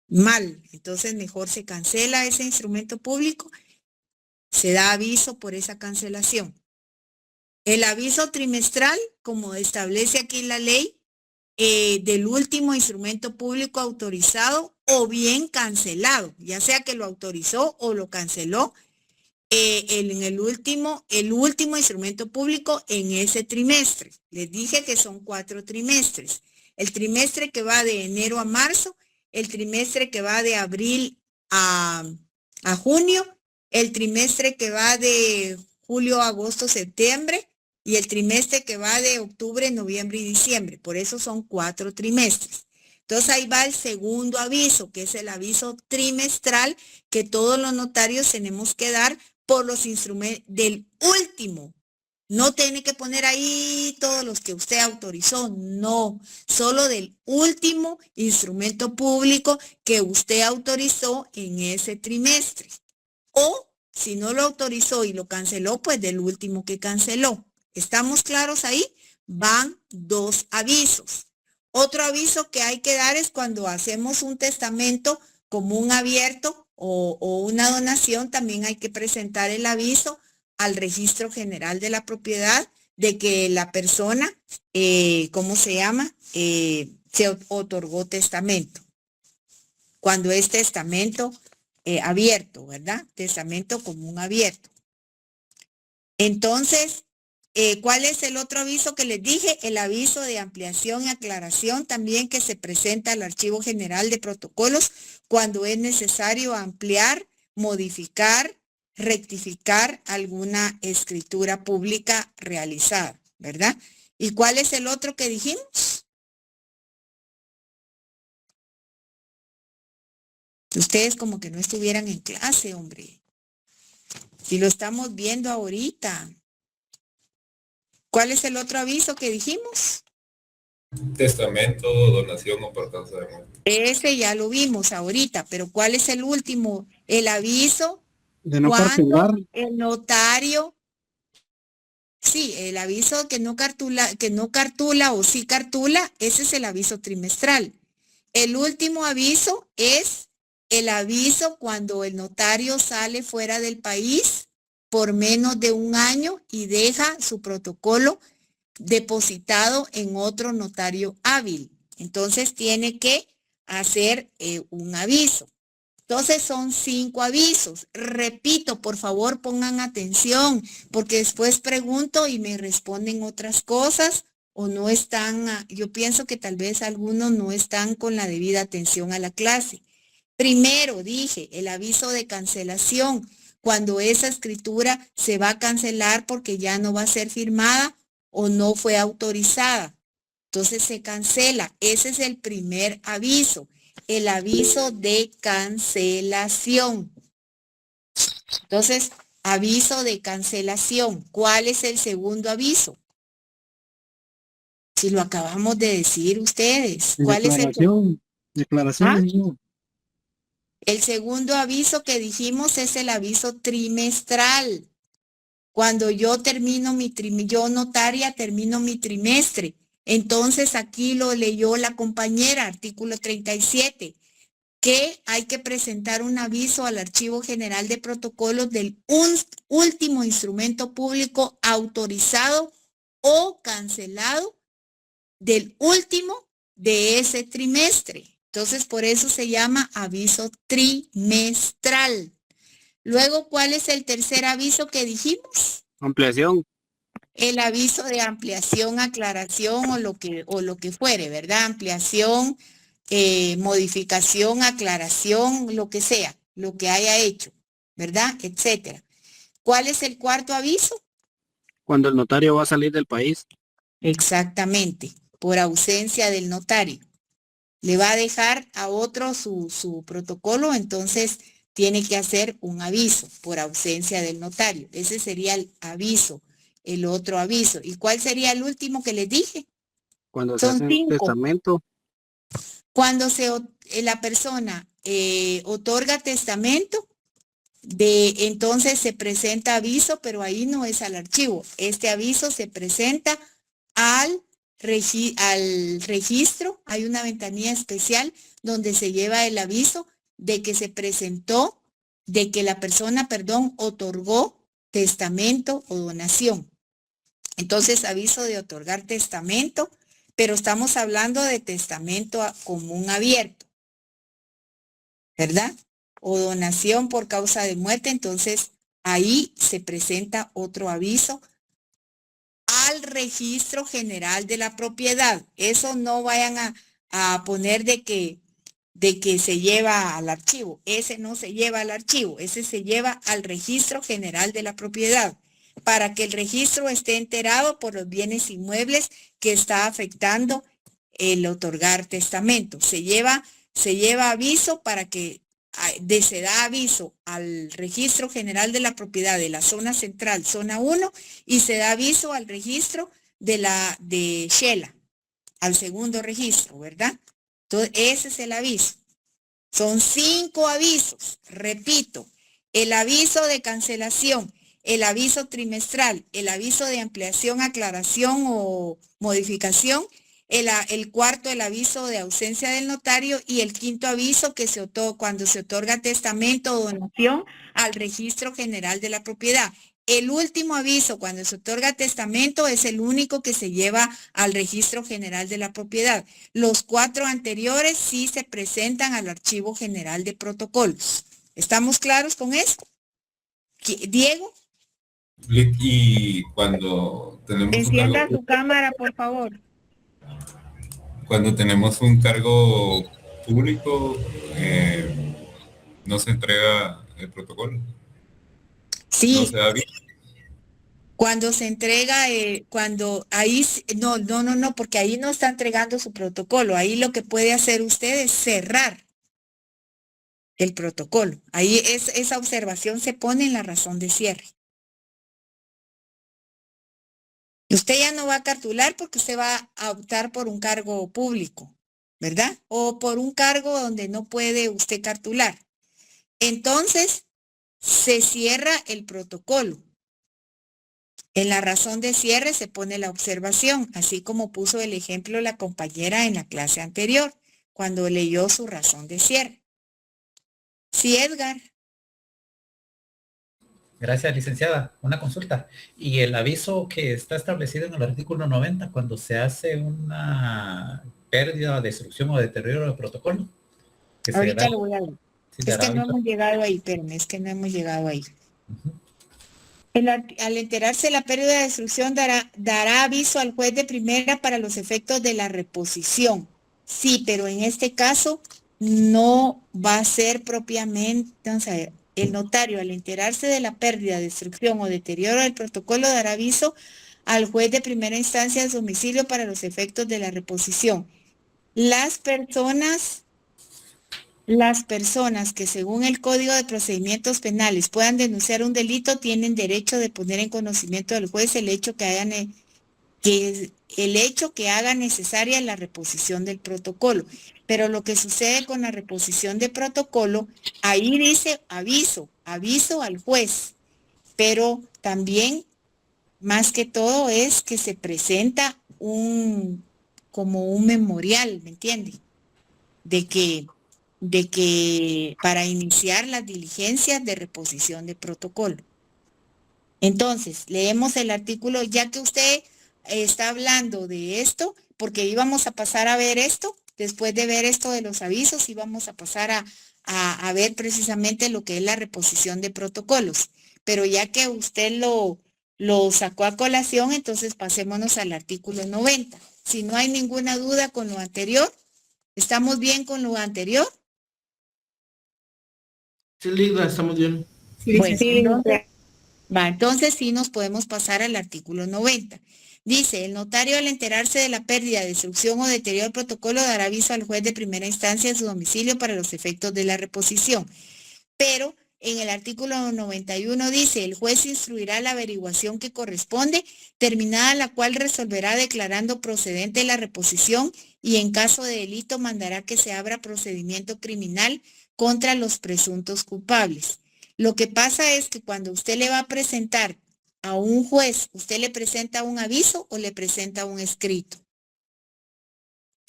Speaker 1: mal. Entonces mejor se cancela ese instrumento público, se da aviso por esa cancelación. El aviso trimestral, como establece aquí la ley, del último instrumento público autorizado o bien cancelado, ya sea que lo autorizó o lo canceló, el último instrumento público en ese trimestre. Les dije que son 4 trimestres. El trimestre que va de enero a marzo, el trimestre que va de abril a junio, el trimestre que va de julio, agosto, septiembre y el trimestre que va de octubre, noviembre y diciembre. Por eso son 4 trimestres. Entonces ahí va el segundo aviso, que es el aviso trimestral que todos los notarios tenemos que dar por los instrumentos del último. No tiene que poner ahí todos los que usted autorizó, no, solo del último instrumento público que usted autorizó en ese trimestre. O si no lo autorizó y lo canceló, pues del último que canceló. ¿Estamos claros ahí? Van 2 avisos. Otro aviso que hay que dar es cuando hacemos un testamento común abierto o una donación, también hay que presentar el aviso al Registro General de la Propiedad de que la persona, ¿cómo se llama? Se otorgó testamento. Cuando es testamento abierto, ¿verdad? Testamento común abierto. Entonces, ¿cuál es el otro aviso que les dije? El aviso de ampliación y aclaración también que se presenta al Archivo General de Protocolos cuando es necesario ampliar, modificar, rectificar alguna escritura pública realizada, ¿verdad? ¿Y cuál es el otro que dijimos? Ustedes como que no estuvieran en clase, hombre. Si lo estamos viendo ahorita. ¿Cuál es el otro aviso que dijimos?
Speaker 11: Testamento, donación o por causa de muerte.
Speaker 1: Ese ya lo vimos ahorita, pero ¿cuál es el último? El aviso
Speaker 12: De no
Speaker 1: cuando
Speaker 12: cartular.
Speaker 1: el notario, sí, el aviso que no cartula o sí cartula, ese es el aviso trimestral. El último aviso es el aviso cuando el notario sale fuera del país por menos de 1 año y deja su protocolo depositado en otro notario hábil. Entonces tiene que hacer un aviso. Entonces son 5 avisos. Repito, por favor pongan atención, porque después pregunto y me responden otras cosas o no están, yo pienso que tal vez algunos no están con la debida atención a la clase. Primero dije, el aviso de cancelación, cuando esa escritura se va a cancelar porque ya no va a ser firmada o no fue autorizada. Entonces se cancela. Ese es el primer aviso, el aviso de cancelación. Entonces, aviso de cancelación. ¿Cuál es el segundo aviso? Si lo acabamos de decir ustedes. ¿Cuál es el?
Speaker 12: Declaración.
Speaker 1: El segundo aviso que dijimos es el aviso trimestral. Cuando yo termino yo notaria termino mi trimestre. Entonces aquí lo leyó la compañera, artículo 37, que hay que presentar un aviso al Archivo General de Protocolos del último instrumento público autorizado o cancelado del último de ese trimestre. Entonces, por eso se llama aviso trimestral. Luego, ¿cuál es el tercer aviso que dijimos?
Speaker 12: Ampliación.
Speaker 1: El aviso de ampliación, aclaración o lo que fuere, ¿verdad? Ampliación, modificación, aclaración, lo que sea, lo que haya hecho, ¿verdad? Etcétera. ¿Cuál es el cuarto aviso?
Speaker 12: Cuando el notario va a salir del país.
Speaker 1: Exactamente, por ausencia del notario. Le va a dejar a otro su protocolo, entonces tiene que hacer un aviso por ausencia del notario. Ese sería el aviso, el otro aviso. ¿Y cuál sería el último que les dije?
Speaker 12: Cuando se hace un testamento.
Speaker 1: Cuando la persona otorga testamento, entonces se presenta aviso, pero ahí no es al archivo. Este aviso se presenta al registro. Hay una ventanilla especial donde se lleva el aviso de que se presentó, de que la persona, otorgó testamento o donación. Entonces, aviso de otorgar testamento, pero estamos hablando de testamento común abierto, ¿verdad? O donación por causa de muerte, entonces ahí se presenta otro aviso al registro general de la propiedad. Eso no vayan a poner de que se lleva al archivo. Ese no se lleva al archivo, ese se lleva al registro general de la propiedad, para que el registro esté enterado por los bienes inmuebles que está afectando el otorgar testamento. Se lleva aviso para que se da aviso al registro general de la propiedad de la zona central, zona 1, y se da aviso al registro de Shela, al segundo registro, ¿verdad? Entonces, ese es el aviso. Son 5 avisos. Repito, el aviso de cancelación, el aviso trimestral, el aviso de ampliación, aclaración o modificación, el cuarto, el aviso de ausencia del notario, y el quinto aviso que cuando se otorga testamento o donación al registro general de la propiedad. El último aviso, cuando se otorga testamento, es el único que se lleva al registro general de la propiedad. Los 4 anteriores sí se presentan al archivo general de protocolos. ¿Estamos claros con eso? Diego.
Speaker 11: Y cuando tenemos
Speaker 1: Encienda su cámara, por favor.
Speaker 11: Cuando tenemos un cargo público, no se entrega el protocolo.
Speaker 1: Sí.
Speaker 11: No se da aviso.
Speaker 1: Cuando se entrega, no, porque ahí no está entregando su protocolo. Ahí lo que puede hacer usted es cerrar el protocolo. Ahí esa observación se pone en la razón de cierre. Usted ya no va a cartular porque usted va a optar por un cargo público, ¿verdad? O por un cargo donde no puede usted cartular. Entonces, se cierra el protocolo. En la razón de cierre se pone la observación, así como puso el ejemplo la compañera en la clase anterior, cuando leyó su razón de cierre. Sí, Edgar.
Speaker 5: Gracias, licenciada. Una consulta. Y el aviso que está establecido en el artículo 90, cuando se hace una pérdida, destrucción o deterioro del protocolo.
Speaker 1: Ahorita lo voy a ver. Es que no hemos llegado ahí, espérenme, es que no hemos llegado ahí. Al enterarse de la pérdida de destrucción, dará aviso al juez de primera para los efectos de la reposición. Sí, pero en este caso no va a ser propiamente, vamos a ver, el notario al enterarse de la pérdida, destrucción o deterioro del protocolo dará aviso al juez de primera instancia de domicilio para los efectos de la reposición. Las personas que según el Código de Procedimientos Penales puedan denunciar un delito tienen derecho de poner en conocimiento del juez el hecho que haga necesaria la reposición del protocolo. Pero lo que sucede con la reposición de protocolo, ahí dice aviso al juez, pero también más que todo es que se presenta como un memorial, ¿me entiende? De que para iniciar las diligencias de reposición de protocolo. Entonces, leemos el artículo, ya que usted está hablando de esto, porque íbamos a pasar a ver esto, después de ver esto de los avisos, íbamos a pasar a ver precisamente lo que es la reposición de protocolos. Pero ya que usted lo sacó a colación, entonces pasémonos al artículo 90. Si no hay ninguna duda con lo anterior, ¿estamos bien con lo anterior?
Speaker 8: Sí, Linda, estamos bien.
Speaker 1: Bueno, entonces sí nos podemos pasar al artículo 90. Dice, el notario al enterarse de la pérdida, destrucción o deterioro del protocolo dará aviso al juez de primera instancia en su domicilio para los efectos de la reposición. Pero en el artículo 91 dice, el juez instruirá la averiguación que corresponde, terminada la cual resolverá declarando procedente la reposición y en caso de delito mandará que se abra procedimiento criminal contra los presuntos culpables. Lo que pasa es que cuando usted le va a presentar a un juez, ¿usted le presenta un aviso o le presenta un escrito?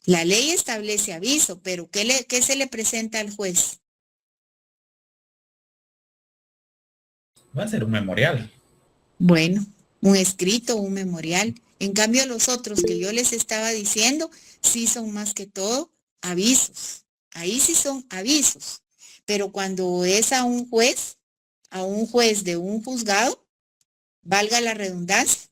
Speaker 1: La ley establece aviso, pero ¿qué se le presenta al juez?
Speaker 5: Va a ser un memorial.
Speaker 1: Bueno, un escrito, un memorial. En cambio, los otros que yo les estaba diciendo, sí son más que todo avisos. Ahí sí son avisos. Pero cuando es a un juez, a un juez de un juzgado, valga la redundancia,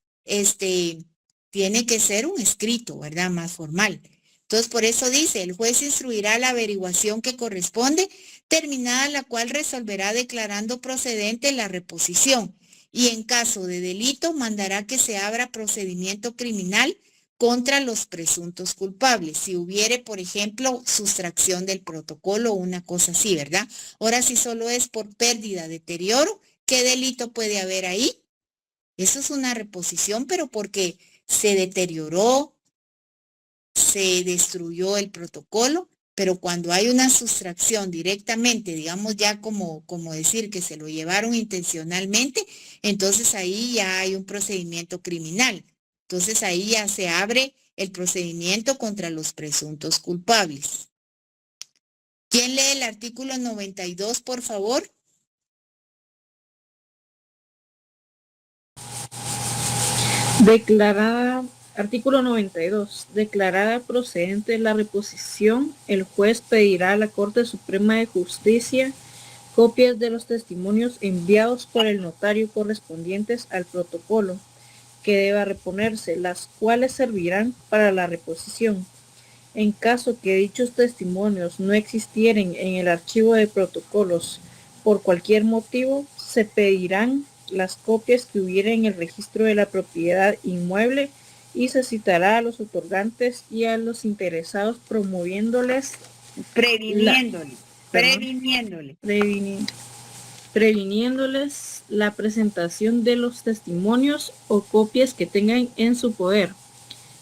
Speaker 1: tiene que ser un escrito, ¿verdad? Más formal. Entonces, por eso dice, el juez instruirá la averiguación que corresponde, terminada la cual resolverá declarando procedente la reposición y en caso de delito mandará que se abra procedimiento criminal contra los presuntos culpables. Si hubiere, por ejemplo, sustracción del protocolo o una cosa así, ¿verdad? Ahora, si solo es por pérdida, deterioro, ¿qué delito puede haber ahí? Eso es una reposición, pero porque se deterioró, se destruyó el protocolo, pero cuando hay una sustracción directamente, digamos ya como decir que se lo llevaron intencionalmente, entonces ahí ya hay un procedimiento criminal. Entonces ahí ya se abre el procedimiento contra los presuntos culpables. ¿Quién lee el artículo 92, por favor?
Speaker 3: Artículo 92. Declarada procedente la reposición, el juez pedirá a la Corte Suprema de Justicia copias de los testimonios enviados por el notario correspondientes al protocolo que deba reponerse, las cuales servirán para la reposición. En caso que dichos testimonios no existieren en el archivo de protocolos por cualquier motivo, se pedirán las copias que hubiera en el registro de la propiedad inmueble y se citará a los otorgantes y a los interesados previniéndoles la presentación de los testimonios o copias que tengan en su poder.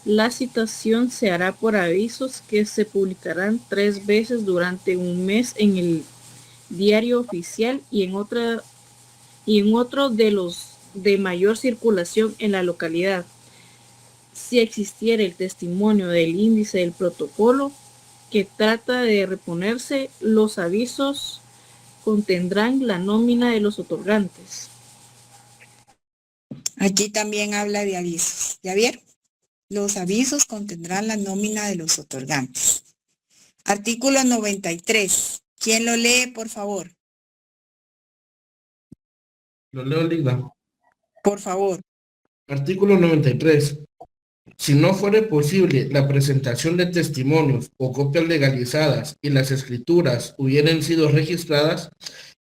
Speaker 3: La citación se hará por avisos que se publicarán 3 veces durante un mes en el diario oficial y en otro de los de mayor circulación en la localidad. Si existiera el testimonio del índice del protocolo que trata de reponerse, los avisos contendrán la nómina de los otorgantes.
Speaker 1: Aquí también habla de avisos. ¿Ya vieron? Los avisos contendrán la nómina de los otorgantes. Artículo 93. ¿Quién lo lee, por favor?
Speaker 8: Lo leo, Ligda.
Speaker 1: Por favor.
Speaker 8: Artículo 93. Si no fuere posible la presentación de testimonios o copias legalizadas y las escrituras hubieran sido registradas,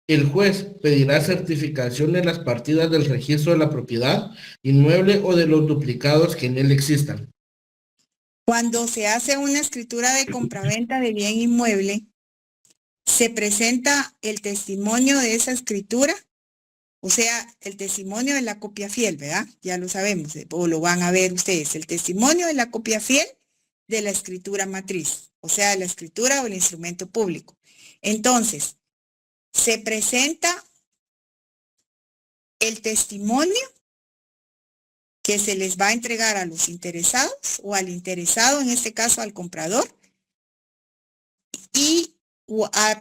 Speaker 8: el juez pedirá certificación de las partidas del registro de la propiedad inmueble o de los duplicados que en él existan.
Speaker 1: Cuando se hace una escritura de compraventa de bien inmueble, se presenta el testimonio de esa escritura, o sea, el testimonio de la copia fiel, ¿verdad? Ya lo sabemos, o lo van a ver ustedes, el testimonio de la copia fiel de la escritura matriz, o sea, de la escritura o el instrumento público. Entonces, se presenta el testimonio que se les va a entregar a los interesados o al interesado, en este caso al comprador, y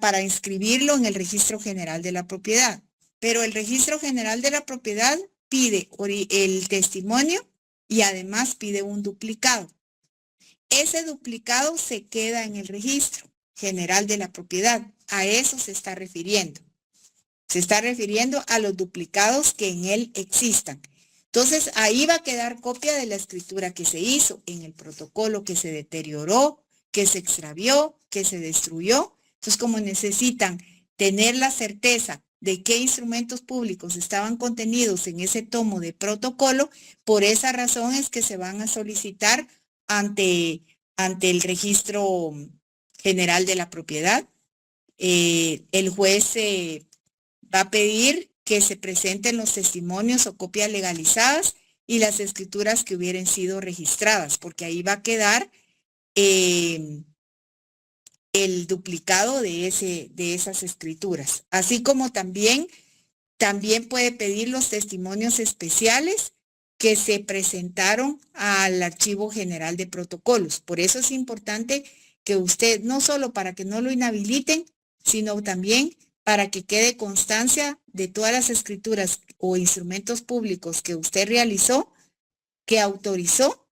Speaker 1: para inscribirlo en el registro general de la propiedad. Pero el registro general de la propiedad pide el testimonio y además pide un duplicado. Ese duplicado se queda en el registro general de la propiedad. A eso se está refiriendo. Se está refiriendo a los duplicados que en él existan. Entonces, ahí va a quedar copia de la escritura que se hizo en el protocolo que se deterioró, que se extravió, que se destruyó. Entonces, como necesitan tener la certeza de qué instrumentos públicos estaban contenidos en ese tomo de protocolo, por esa razón es que se van a solicitar ante el registro general de la propiedad. El juez va a pedir que se presenten los testimonios o copias legalizadas y las escrituras que hubieran sido registradas, porque ahí va a quedar el duplicado de esas escrituras. Así como también puede pedir los testimonios especiales que se presentaron al Archivo General de Protocolos. Por eso es importante que usted, no solo para que no lo inhabiliten, sino también para que quede constancia de todas las escrituras o instrumentos públicos que usted realizó, que autorizó.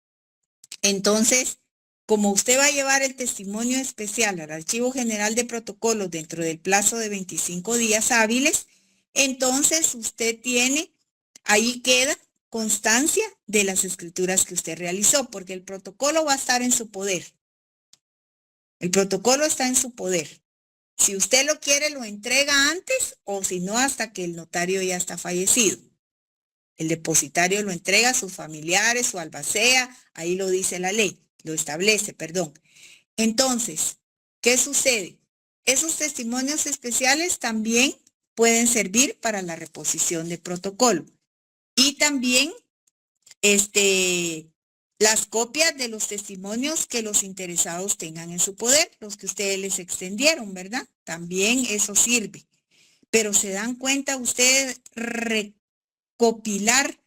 Speaker 1: Entonces, como usted va a llevar el testimonio especial al Archivo General de Protocolos dentro del plazo de 25 días hábiles, entonces usted tiene, ahí queda constancia de las escrituras que usted realizó, porque el protocolo va a estar en su poder. El protocolo está en su poder. Si usted lo quiere, lo entrega antes, o si no, hasta que el notario ya está fallecido. El depositario lo entrega a sus familiares, su albacea, ahí lo dice la ley, lo establece, perdón. Entonces, ¿qué sucede? Esos testimonios especiales también pueden servir para la reposición de protocolo. Y también las copias de los testimonios que los interesados tengan en su poder, los que ustedes les extendieron, ¿verdad? También eso sirve. Pero se dan cuenta ustedes recopilar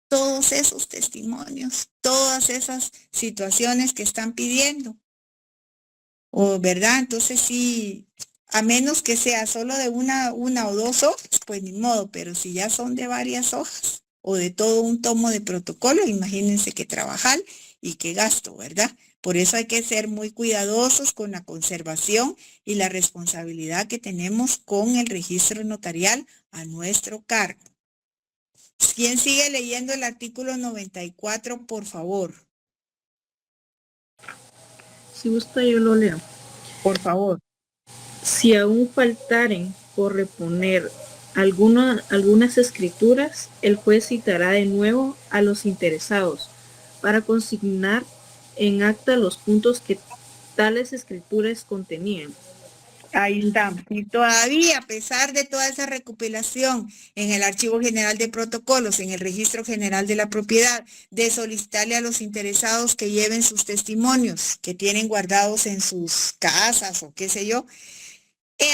Speaker 1: todos esos testimonios, todas esas situaciones que están pidiendo. O, ¿verdad? Entonces sí, a menos que sea solo de una o dos hojas, pues ni modo, pero si ya son de varias hojas o de todo un tomo de protocolo, imagínense qué trabajar y qué gasto, ¿verdad? Por eso hay que ser muy cuidadosos con la conservación y la responsabilidad que tenemos con el registro notarial a nuestro cargo. ¿Quién sigue leyendo el artículo 94, por favor?
Speaker 3: Si gusta, yo lo leo.
Speaker 1: Por favor.
Speaker 3: Si aún faltaren por reponer algunas escrituras, el juez citará de nuevo a los interesados para consignar en acta los puntos que tales escrituras contenían.
Speaker 1: Ahí está. Y todavía, a pesar de toda esa recopilación en el Archivo General de Protocolos, en el Registro General de la Propiedad, de solicitarle a los interesados que lleven sus testimonios que tienen guardados en sus casas o qué sé yo,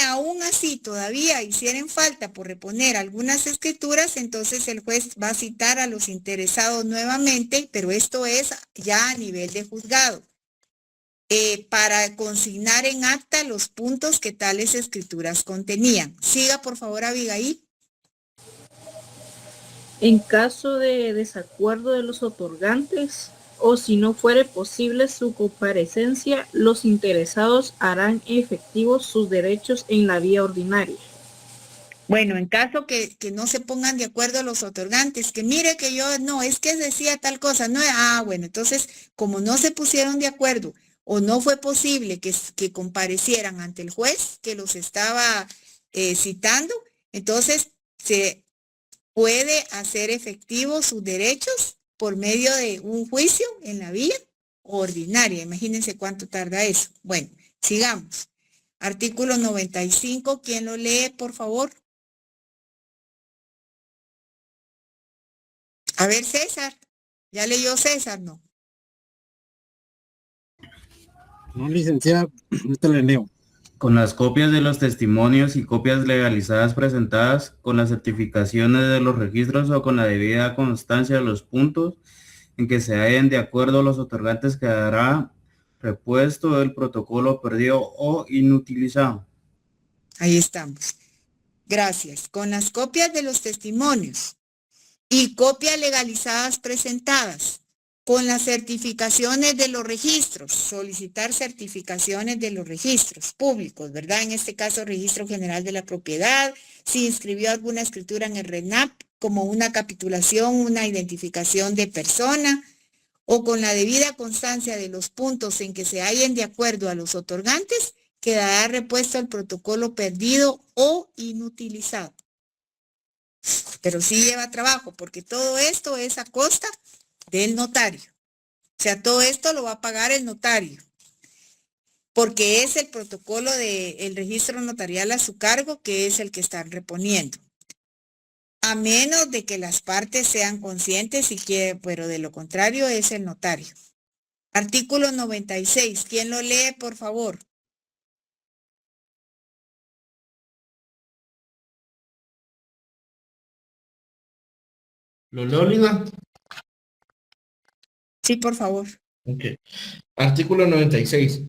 Speaker 1: aún así todavía hicieran falta por reponer algunas escrituras, entonces el juez va a citar a los interesados nuevamente, pero esto es ya a nivel de juzgado. Para consignar en acta los puntos que tales escrituras contenían. Siga, por favor, Abigail.
Speaker 3: En caso de desacuerdo de los otorgantes, o si no fuere posible su comparecencia, los interesados harán efectivos sus derechos en la vía ordinaria.
Speaker 1: Bueno, en caso que no se pongan de acuerdo los otorgantes, que mire que yo, no, es que decía tal cosa, no, bueno, entonces, como no se pusieron de acuerdo, o no fue posible que comparecieran ante el juez que los estaba citando, entonces se puede hacer efectivos sus derechos por medio de un juicio en la vía ordinaria. Imagínense cuánto tarda eso. Bueno, sigamos. Artículo 95, ¿quién lo lee, por favor? A ver, César. ¿Ya leyó César? No.
Speaker 12: No, licenciada, ahorita le leo.
Speaker 13: Con las copias de los testimonios y copias legalizadas presentadas, con las certificaciones de los registros o con la debida constancia de los puntos en que se hallen de acuerdo los otorgantes, quedará repuesto el protocolo perdido o inutilizado.
Speaker 1: Ahí estamos. Gracias. Con las copias de los testimonios y copias legalizadas presentadas, con las certificaciones de los registros, solicitar certificaciones de los registros públicos, ¿verdad? En este caso, Registro General de la Propiedad, si inscribió alguna escritura en el RENAP, como una capitulación, una identificación de persona, o con la debida constancia de los puntos en que se hallen de acuerdo a los otorgantes, quedará repuesto el protocolo perdido o inutilizado. Pero sí lleva trabajo, porque todo esto es a costa del notario. O sea, todo esto lo va a pagar el notario, porque es el protocolo del registro notarial a su cargo, que es el que están reponiendo. A menos de que las partes sean conscientes y que, pero de lo contrario es el notario. Artículo 96. ¿Quién lo lee, por favor?
Speaker 8: ¿Lo leo, Lina?
Speaker 1: Sí, por favor.
Speaker 8: Ok. Artículo 96.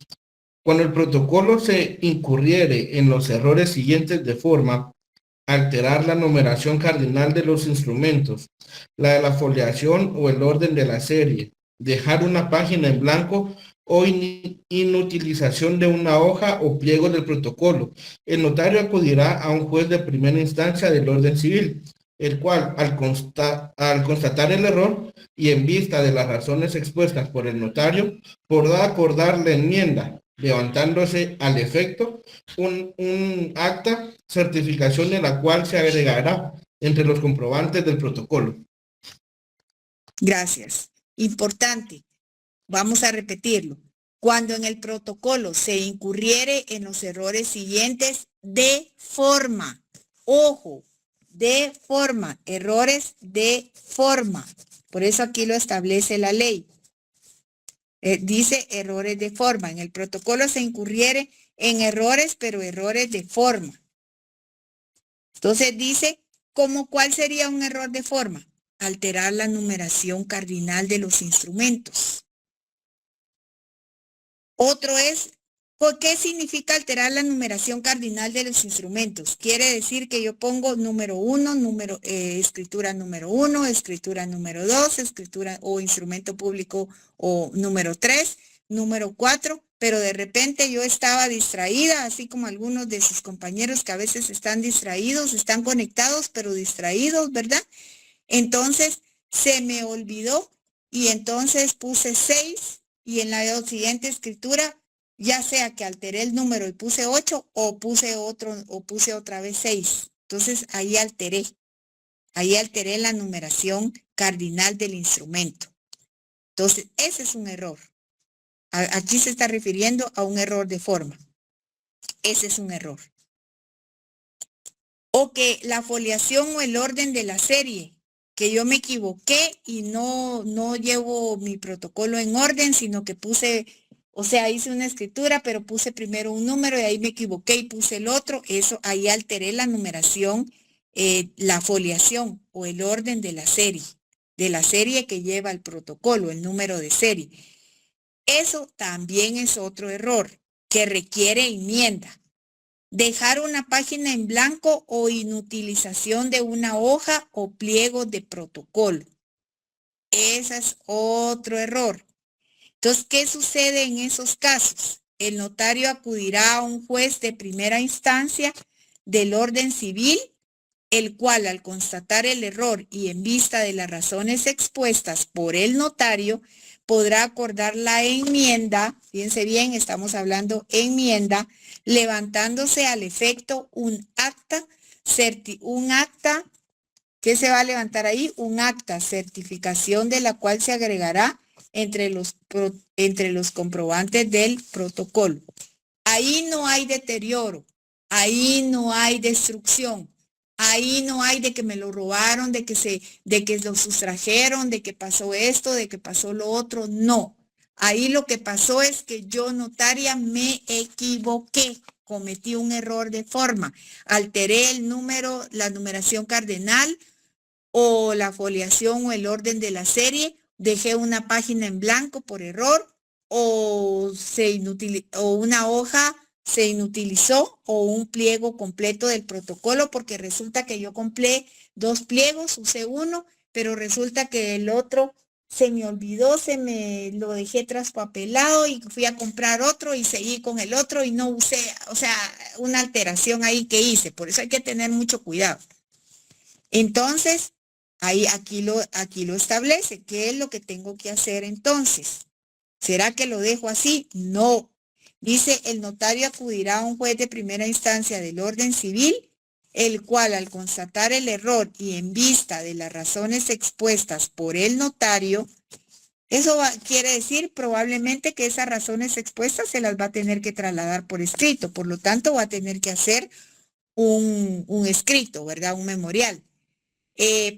Speaker 8: Cuando el protocolo se incurriere en los errores siguientes de forma: alterar la numeración cardinal de los instrumentos, la de la foliación o el orden de la serie, dejar una página en blanco o inutilización de una hoja o pliego del protocolo. El notario acudirá a un juez de primera instancia del orden civil, el cual, al constatar el error y en vista de las razones expuestas por el notario, podrá acordar la enmienda, levantándose al efecto un acta, certificación de la cual se agregará entre los comprobantes del protocolo.
Speaker 1: Gracias. Importante. Vamos a repetirlo. Cuando en el protocolo se incurriere en los errores siguientes de forma, ojo, de forma, errores de forma. Por eso aquí lo establece la ley. Dice errores de forma. En el protocolo se incurriere en errores, pero errores de forma. Entonces dice, ¿cuál sería un error de forma? Alterar la numeración cardinal de los instrumentos. Otro es, ¿por qué significa alterar la numeración cardinal de los instrumentos? Quiere decir que yo pongo número 1, escritura número 1, escritura número 2, escritura o instrumento público o número 3, número 4, pero de repente yo estaba distraída, así como algunos de sus compañeros que a veces están distraídos, están conectados, pero distraídos, ¿verdad? Entonces se me olvidó y entonces puse 6 y en la siguiente escritura, ya sea que alteré el número y puse 8 o puse otra vez 6. Entonces ahí alteré la numeración cardinal del instrumento. Entonces ese es un error. Aquí se está refiriendo a un error de forma. Ese es un error. O que la foliación o el orden de la serie, que yo me equivoqué y no llevo mi protocolo en orden, sino que hice una escritura, pero puse primero un número y ahí me equivoqué y puse el otro. Eso, ahí alteré la numeración, la foliación o el orden de la serie que lleva el protocolo, el número de serie. Eso también es otro error que requiere enmienda. Dejar una página en blanco o inutilización de una hoja o pliego de protocolo. Ese es otro error. Entonces, ¿qué sucede en esos casos? El notario acudirá a un juez de primera instancia del orden civil, el cual al constatar el error y en vista de las razones expuestas por el notario, podrá acordar la enmienda, fíjense bien, estamos hablando enmienda, levantándose al efecto un acta, ¿qué se va a levantar ahí? Un acta, certificación de la cual se agregará entre los comprobantes del protocolo. Ahí no hay deterioro, ahí no hay destrucción. Ahí no hay de que me lo robaron, de que lo sustrajeron, de que pasó esto, de que pasó lo otro. No. Ahí lo que pasó es que yo, notaria, me equivoqué. Cometí un error de forma. Alteré el número, la numeración cardinal o la foliación o el orden de la serie. Dejé una página en blanco por error o una hoja se inutilizó o un pliego completo del protocolo porque resulta que yo compré 2 pliegos, usé uno, pero resulta que el otro se me olvidó, lo dejé traspapelado y fui a comprar otro y seguí con el otro y no usé, o sea, una alteración ahí que hice. Por eso hay que tener mucho cuidado. Entonces, aquí lo establece. ¿Qué es lo que tengo que hacer entonces? ¿Será que lo dejo así? No. Dice, el notario acudirá a un juez de primera instancia del orden civil, el cual al constatar el error y en vista de las razones expuestas por el notario, eso quiere decir probablemente que esas razones expuestas se las va a tener que trasladar por escrito, por lo tanto va a tener que hacer un escrito, ¿verdad? Un memorial,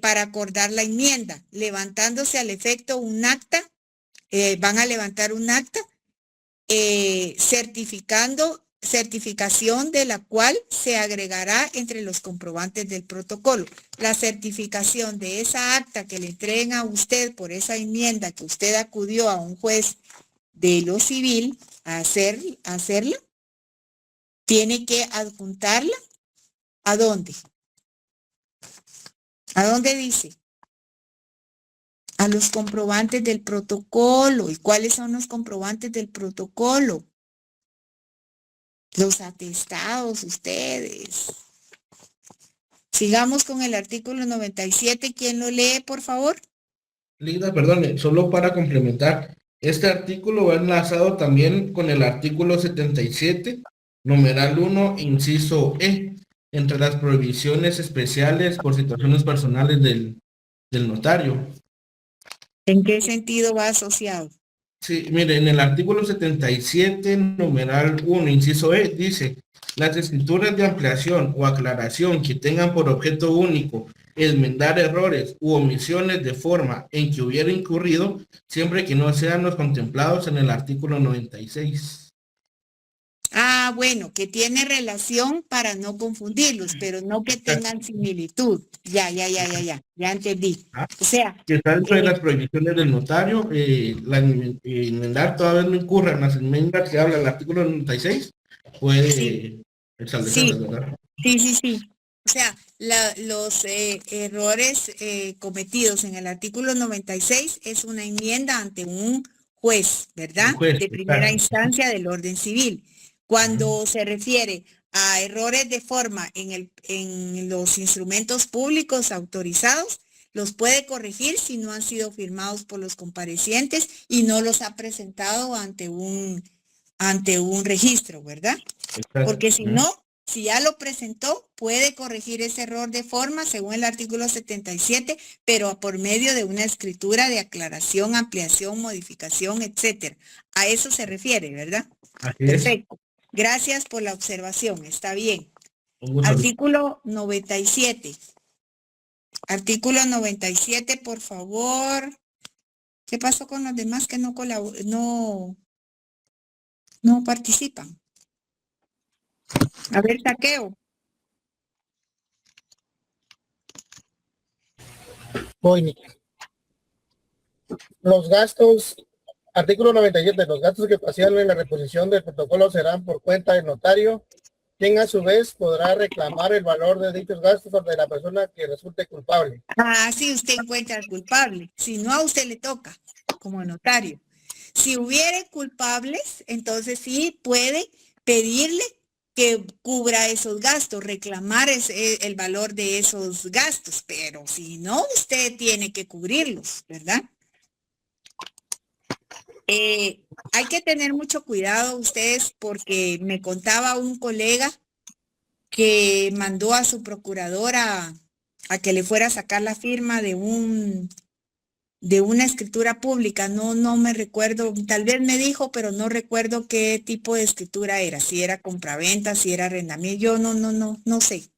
Speaker 1: para acordar la enmienda, levantándose al efecto un acta, van a levantar un acta, certificación de la cual se agregará entre los comprobantes del protocolo. La certificación de esa acta que le entreguen a usted por esa enmienda que usted acudió a un juez de lo civil a hacerla, tiene que adjuntarla. ¿A dónde? ¿A dónde dice? a los comprobantes del protocolo. ¿Y cuáles son los comprobantes del protocolo? Los atestados, ustedes. Sigamos con el artículo 97. ¿Quién lo lee, por favor?
Speaker 8: Linda, perdone, solo para complementar, este artículo va enlazado también con el artículo 77, numeral 1, inciso E, entre las prohibiciones especiales por situaciones personales del notario.
Speaker 1: ¿En qué sentido va asociado?
Speaker 8: Sí, mire, en el artículo 77, numeral 1, inciso E, dice, las escrituras de ampliación o aclaración que tengan por objeto único enmendar errores u omisiones de forma en que hubiera incurrido, siempre que no sean los contemplados en el artículo 96.
Speaker 1: Ah, bueno, que tiene relación para no confundirlos, pero no que tengan similitud. Ya entendí. O sea,
Speaker 8: Que está dentro de las prohibiciones del notario, enmendar todavía no incurra en las enmiendas que habla el artículo 96, puede establecerlas, ¿verdad?
Speaker 1: Sí. O sea, los errores cometidos en el artículo 96 es una enmienda ante un juez, ¿verdad?
Speaker 8: Un juez,
Speaker 1: de primera
Speaker 8: claro.
Speaker 1: instancia del orden civil. Cuando se refiere a errores de forma en los instrumentos públicos autorizados, los puede corregir si no han sido firmados por los comparecientes y no los ha presentado ante un registro, ¿verdad?
Speaker 8: Exacto.
Speaker 1: Porque si no, si ya lo presentó, puede corregir ese error de forma según el artículo 77, pero por medio de una escritura de aclaración, ampliación, modificación, etcétera. A eso se refiere, ¿verdad?
Speaker 8: Así es.
Speaker 1: Perfecto. Gracias por la observación. Está bien.
Speaker 8: Un gusto.
Speaker 1: Artículo 97. Artículo 97, por favor. ¿Qué pasó con los demás que no participan? A ver, Saqueo.
Speaker 14: Voy. Los gastos, artículo 97, los gastos que ocasionen la reposición del protocolo serán por cuenta del notario, quien a su vez podrá reclamar el valor de dichos gastos de la persona que resulte culpable.
Speaker 1: Ah, sí, usted encuentra al culpable. Si no, a usted le toca como notario. Si hubiere culpables, entonces sí puede pedirle que cubra esos gastos, reclamar el valor de esos gastos, pero si no, usted tiene que cubrirlos, ¿verdad? Hay que tener mucho cuidado ustedes porque me contaba un colega que mandó a su procuradora a que le fuera a sacar la firma de una escritura pública. No me recuerdo, tal vez me dijo, pero no recuerdo qué tipo de escritura era, si era compraventa, si era arrendamiento, yo no sé.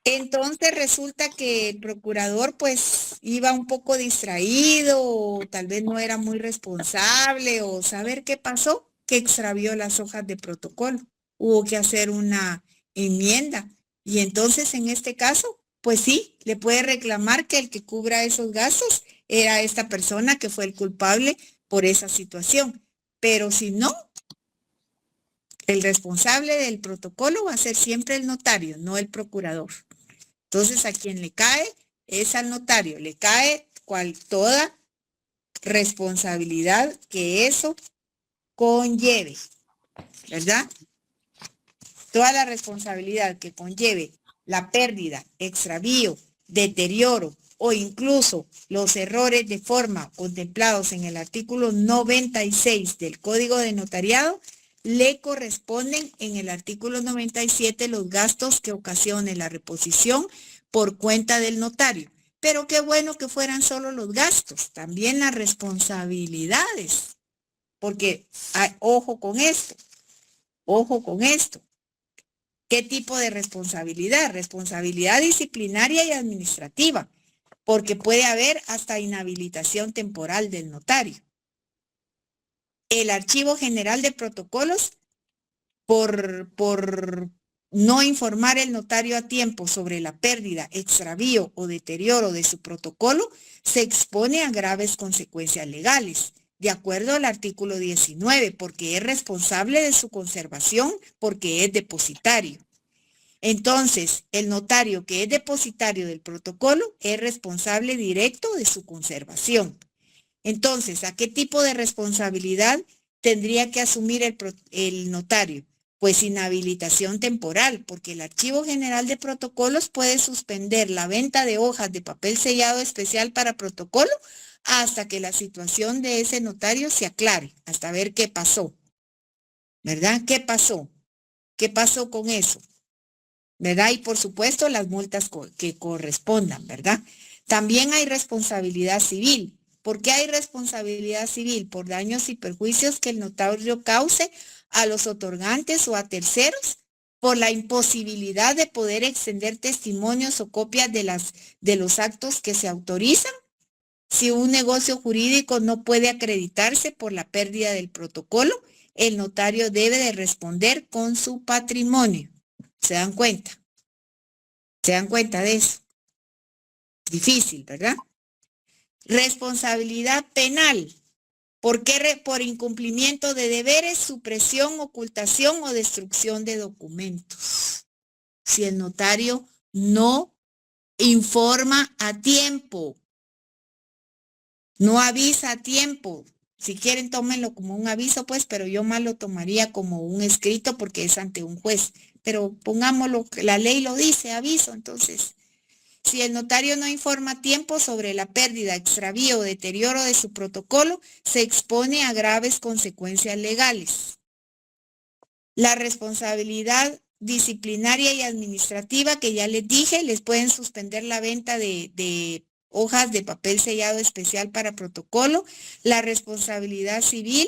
Speaker 1: Entonces resulta que el procurador pues iba un poco distraído, o tal vez no era muy responsable, o saber qué pasó, que extravió las hojas de protocolo. Hubo que hacer una enmienda. Y entonces en este caso, pues sí, le puede reclamar que el que cubra esos gastos era esta persona que fue el culpable por esa situación. Pero si no, el responsable del protocolo va a ser siempre el notario, no el procurador. Entonces, a quien le cae es al notario, le cae toda responsabilidad que eso conlleve, ¿verdad? Toda la responsabilidad que conlleve la pérdida, extravío, deterioro o incluso los errores de forma contemplados en el artículo 96 del Código de Notariado, le corresponden en el artículo 97 los gastos que ocasione la reposición por cuenta del notario. Pero qué bueno que fueran solo los gastos, también las responsabilidades. Porque, ojo con esto, ojo con esto. ¿Qué tipo de responsabilidad? Responsabilidad disciplinaria y administrativa, porque puede haber hasta inhabilitación temporal del notario. El Archivo General de Protocolos, por no informar el notario a tiempo sobre la pérdida, extravío o deterioro de su protocolo, se expone a graves consecuencias legales, de acuerdo al artículo 19, porque es responsable de su conservación, porque es depositario. Entonces, el notario que es depositario del protocolo es responsable directo de su conservación. Entonces, ¿a qué tipo de responsabilidad tendría que asumir el notario? Pues inhabilitación temporal, porque el Archivo General de Protocolos puede suspender la venta de hojas de papel sellado especial para protocolo hasta que la situación de ese notario se aclare, hasta ver qué pasó. ¿Verdad? ¿Qué pasó? ¿Qué pasó con eso? ¿Verdad? Y por supuesto las multas que correspondan, ¿verdad? También hay responsabilidad civil. ¿Por qué hay responsabilidad civil? Por daños y perjuicios que el notario cause a los otorgantes o a terceros por la imposibilidad de poder extender testimonios o copias de los actos que se autorizan. Si un negocio jurídico no puede acreditarse por la pérdida del protocolo, el notario debe de responder con su patrimonio. ¿Se dan cuenta? ¿Se dan cuenta de eso? Difícil, ¿verdad? Responsabilidad penal. ¿Por qué? Por incumplimiento de deberes, supresión, ocultación o destrucción de documentos. Si el notario no informa a tiempo, no avisa a tiempo. Si quieren, tómenlo como un aviso, pues, pero yo más lo tomaría como un escrito porque es ante un juez. Pero pongámoslo, la ley lo dice, aviso. Entonces, si el notario no informa a tiempo sobre la pérdida, extravío o deterioro de su protocolo, se expone a graves consecuencias legales. La responsabilidad disciplinaria y administrativa, que ya les dije, les pueden suspender la venta de hojas de papel sellado especial para protocolo. La responsabilidad civil,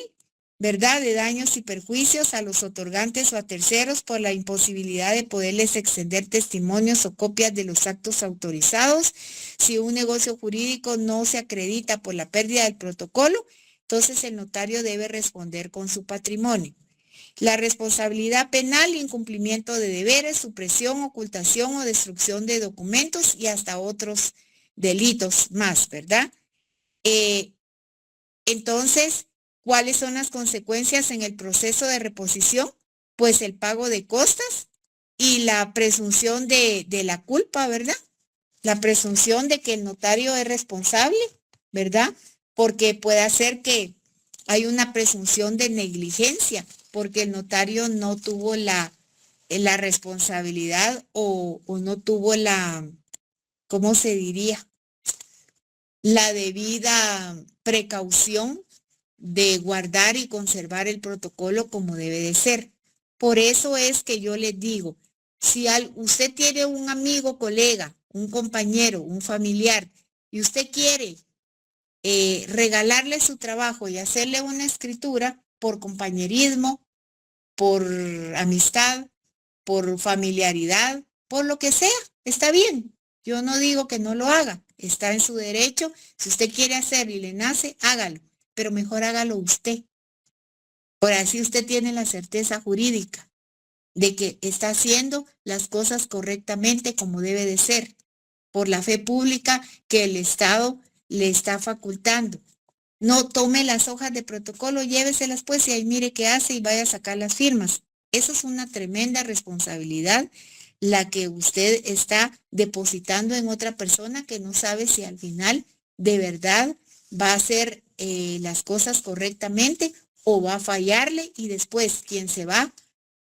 Speaker 1: ¿verdad? De daños y perjuicios a los otorgantes o a terceros por la imposibilidad de poderles extender testimonios o copias de los actos autorizados. Si un negocio jurídico no se acredita por la pérdida del protocolo, entonces el notario debe responder con su patrimonio. La responsabilidad penal, incumplimiento de deberes, supresión, ocultación o destrucción de documentos y hasta otros delitos más, ¿verdad? Entonces, ¿cuáles son las consecuencias en el proceso de reposición? Pues el pago de costas y la presunción de la culpa, ¿verdad? La presunción de que el notario es responsable, ¿verdad? Porque puede ser que hay una presunción de negligencia, porque el notario no tuvo la responsabilidad o no tuvo ¿cómo se diría? La debida precaución de guardar y conservar el protocolo como debe de ser. Por eso es que yo les digo, si usted tiene un amigo, colega, un compañero, un familiar, y usted quiere regalarle su trabajo y hacerle una escritura por compañerismo, por amistad, por familiaridad, por lo que sea, está bien. Yo no digo que no lo haga, está en su derecho. Si usted quiere hacerlo y le nace, hágalo, pero mejor hágalo usted. Por así usted tiene la certeza jurídica de que está haciendo las cosas correctamente como debe de ser, por la fe pública que el Estado le está facultando. No tome las hojas de protocolo, lléveselas pues y ahí mire qué hace y vaya a sacar las firmas. Eso es una tremenda responsabilidad la que usted está depositando en otra persona que no sabe si al final de verdad va a hacer las cosas correctamente o va a fallarle y después quien se va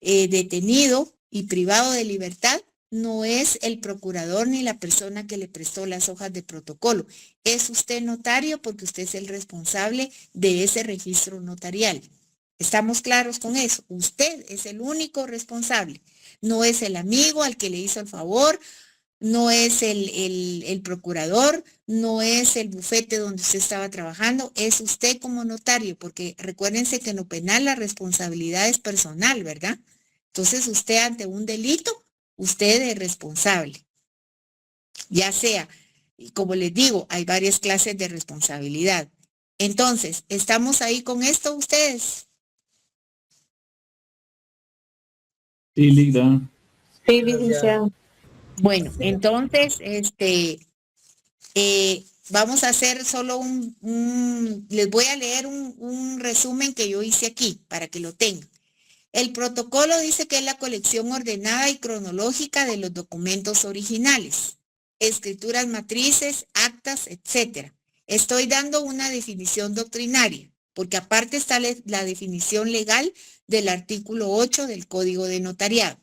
Speaker 1: detenido y privado de libertad no es el procurador ni la persona que le prestó las hojas de protocolo. Es usted notario porque usted es el responsable de ese registro notarial. ¿Estamos claros con eso? Usted es el único responsable. No es el amigo al que le hizo el favor, no es el procurador, no es el bufete donde usted estaba trabajando, es usted como notario, porque recuérdense que en lo penal la responsabilidad es personal, ¿verdad? Entonces usted ante un delito, usted es responsable. Ya sea, como les digo, hay varias clases de responsabilidad. Entonces, ¿estamos ahí con esto ustedes?
Speaker 2: Sí, Ligda.
Speaker 7: Sí, licenciado.
Speaker 1: Bueno, entonces, vamos a hacer solo les voy a leer un resumen que yo hice aquí para que lo tengan. El protocolo dice que es la colección ordenada y cronológica de los documentos originales, escrituras matrices, actas, etc. Estoy dando una definición doctrinaria, porque aparte está la definición legal del artículo 8 del Código de Notariado.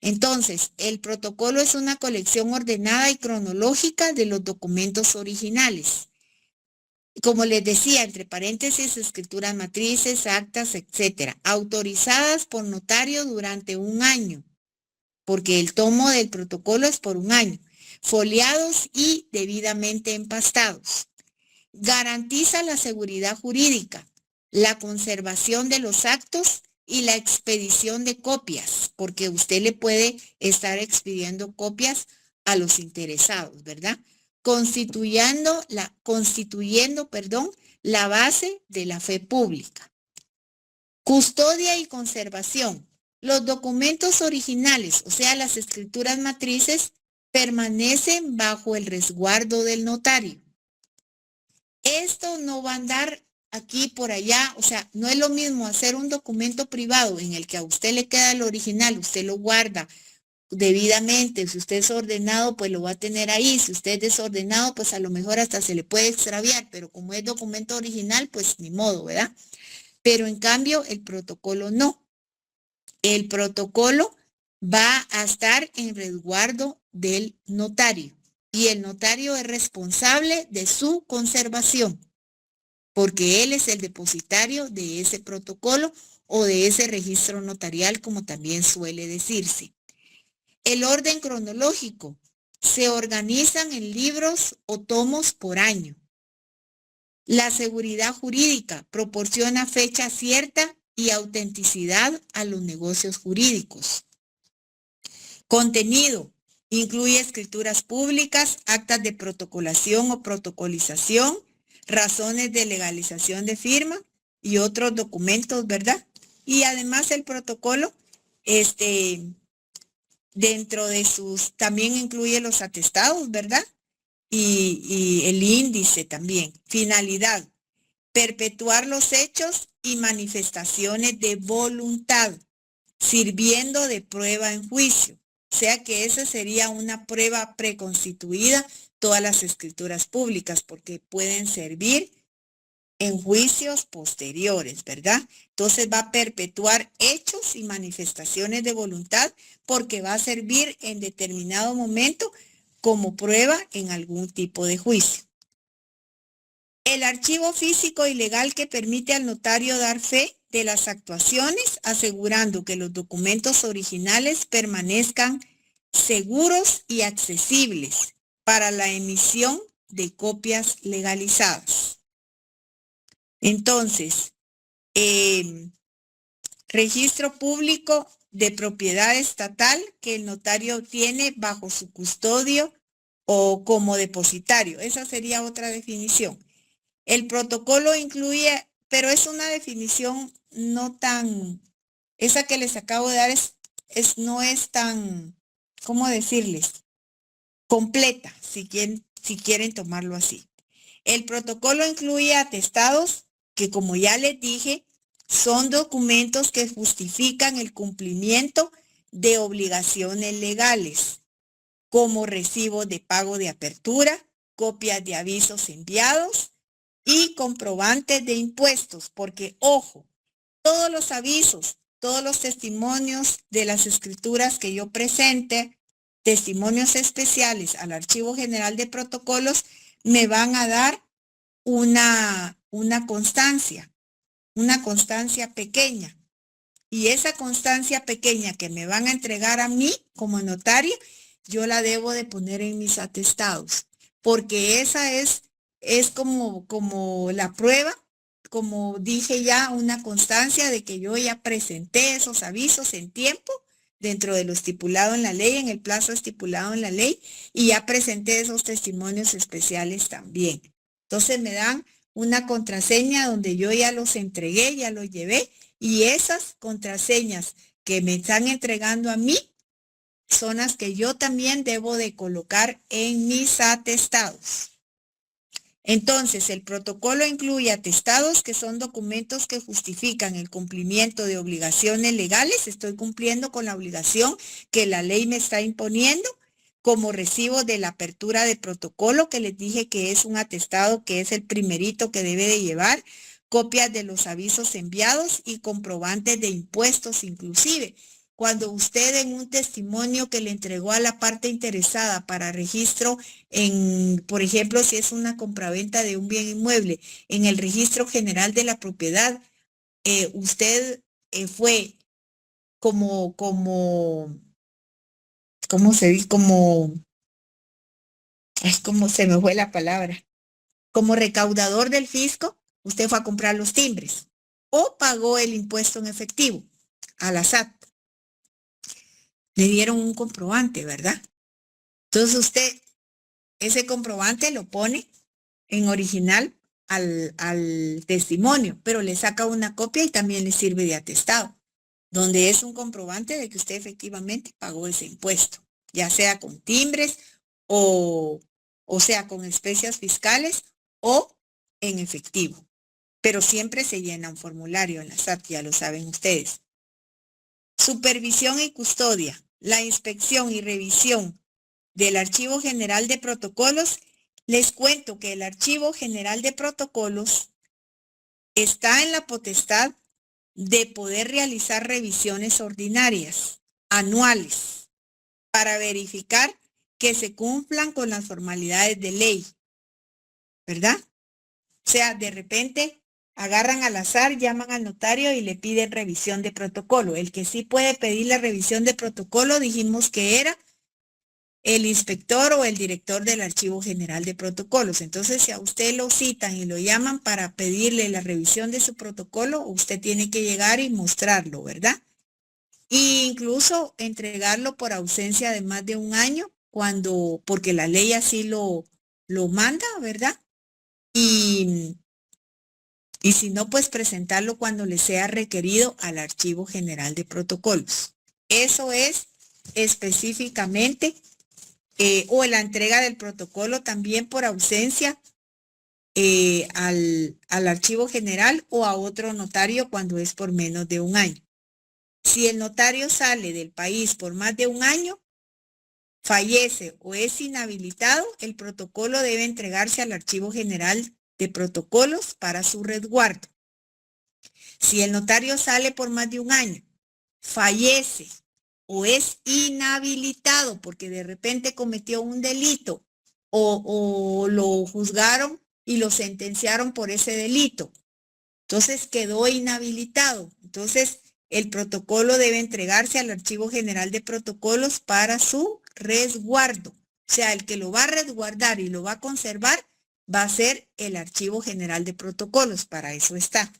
Speaker 1: Entonces, el protocolo es una colección ordenada y cronológica de los documentos originales. Como les decía, entre paréntesis, escrituras matrices, actas, etcétera, autorizadas por notario durante un año, porque el tomo del protocolo es por un año, foliados y debidamente empastados. Garantiza la seguridad jurídica, la conservación de los actos y la expedición de copias, porque usted le puede estar expidiendo copias a los interesados, ¿verdad? Constituyendo la base de la fe pública. Custodia y conservación. Los documentos originales, o sea, las escrituras matrices, permanecen bajo el resguardo del notario. Esto no va a andar aquí por allá, o sea, no es lo mismo hacer un documento privado en el que a usted le queda el original, usted lo guarda debidamente. Si usted es ordenado, pues lo va a tener ahí. Si usted es desordenado, pues a lo mejor hasta se le puede extraviar, pero como es documento original, pues ni modo, ¿verdad? Pero en cambio, el protocolo no. El protocolo va a estar en resguardo del notario y el notario es responsable de su conservación, porque él es el depositario de ese protocolo o de ese registro notarial, como también suele decirse. El orden cronológico. Se organizan en libros o tomos por año. La seguridad jurídica proporciona fecha cierta y autenticidad a los negocios jurídicos. Contenido. Incluye escrituras públicas, actas de protocolación o protocolización, razones de legalización de firma y otros documentos, ¿verdad? Y además el protocolo, dentro de sus, también incluye los atestados, ¿verdad? Y el índice también. Finalidad, perpetuar los hechos y manifestaciones de voluntad, sirviendo de prueba en juicio. O sea que esa sería una prueba preconstituida, todas las escrituras públicas, porque pueden servir en juicios posteriores, ¿verdad? Entonces va a perpetuar hechos y manifestaciones de voluntad porque va a servir en determinado momento como prueba en algún tipo de juicio. El archivo físico y legal que permite al notario dar fe de las actuaciones, asegurando que los documentos originales permanezcan seguros y accesibles para la emisión de copias legalizadas. Entonces, registro público de propiedad estatal que el notario tiene bajo su custodio o como depositario. Esa sería otra definición. El protocolo incluye, pero es una definición no tan, esa que les acabo de dar no es tan, ¿cómo decirles? Completa, si quieren tomarlo así. El protocolo incluye atestados que, como ya les dije, son documentos que justifican el cumplimiento de obligaciones legales, como recibos de pago de apertura, copias de avisos enviados y comprobantes de impuestos, porque, ojo, todos los avisos, todos los testimonios de las escrituras que yo presente, testimonios especiales al Archivo General de Protocolos, me van a dar una constancia pequeña. Y esa constancia pequeña que me van a entregar a mí como notario, yo la debo de poner en mis atestados, porque esa es como la prueba, como dije ya, una constancia de que yo ya presenté esos avisos en tiempo, dentro de lo estipulado en la ley, en el plazo estipulado en la ley, y ya presenté esos testimonios especiales también. Entonces me dan una contraseña donde yo ya los entregué, ya los llevé, y esas contraseñas que me están entregando a mí son las que yo también debo de colocar en mis atestados. Entonces, el protocolo incluye atestados, que son documentos que justifican el cumplimiento de obligaciones legales. Estoy cumpliendo con la obligación que la ley me está imponiendo, como recibo de la apertura de protocolo, que les dije que es un atestado que es el primerito que debe de llevar, copias de los avisos enviados y comprobantes de impuestos inclusive. Cuando usted en un testimonio que le entregó a la parte interesada para registro por ejemplo, si es una compraventa de un bien inmueble, en el registro general de la propiedad, usted fue ¿cómo se dice? Como se me fue la palabra. Como recaudador del fisco, usted fue a comprar los timbres o pagó el impuesto en efectivo a la SAT. Le dieron un comprobante, ¿verdad? Entonces usted ese comprobante lo pone en original al testimonio, pero le saca una copia y también le sirve de atestado, donde es un comprobante de que usted efectivamente pagó ese impuesto, ya sea con timbres o sea con especias fiscales o en efectivo. Pero siempre se llena un formulario en la SAT, ya lo saben ustedes. Supervisión y custodia. La inspección y revisión del Archivo General de Protocolos. Les cuento que el Archivo General de Protocolos está en la potestad de poder realizar revisiones ordinarias, anuales, para verificar que se cumplan con las formalidades de ley, ¿verdad? O sea, de repente agarran al azar, llaman al notario y le piden revisión de protocolo. El que sí puede pedir la revisión de protocolo, dijimos que era el inspector o el director del Archivo General de Protocolos. Entonces, si a usted lo citan y lo llaman para pedirle la revisión de su protocolo, usted tiene que llegar y mostrarlo, ¿verdad? E incluso entregarlo por ausencia de más de un año, porque la ley así lo manda, ¿verdad? Y si no, pues presentarlo cuando le sea requerido al Archivo General de Protocolos. Eso es específicamente o la entrega del protocolo también por ausencia al Archivo General o a otro notario cuando es por menos de un año. Si el notario sale del país por más de un año, fallece o es inhabilitado, el protocolo debe entregarse al Archivo General de Protocolos para su resguardo. Si el notario sale por más de un año, fallece o es inhabilitado porque de repente cometió un delito o lo juzgaron y lo sentenciaron por ese delito, entonces quedó inhabilitado. Entonces el protocolo debe entregarse al Archivo General de Protocolos para su resguardo. O sea, el que lo va a resguardar y lo va a conservar va a ser el Archivo General de Protocolos, para eso está.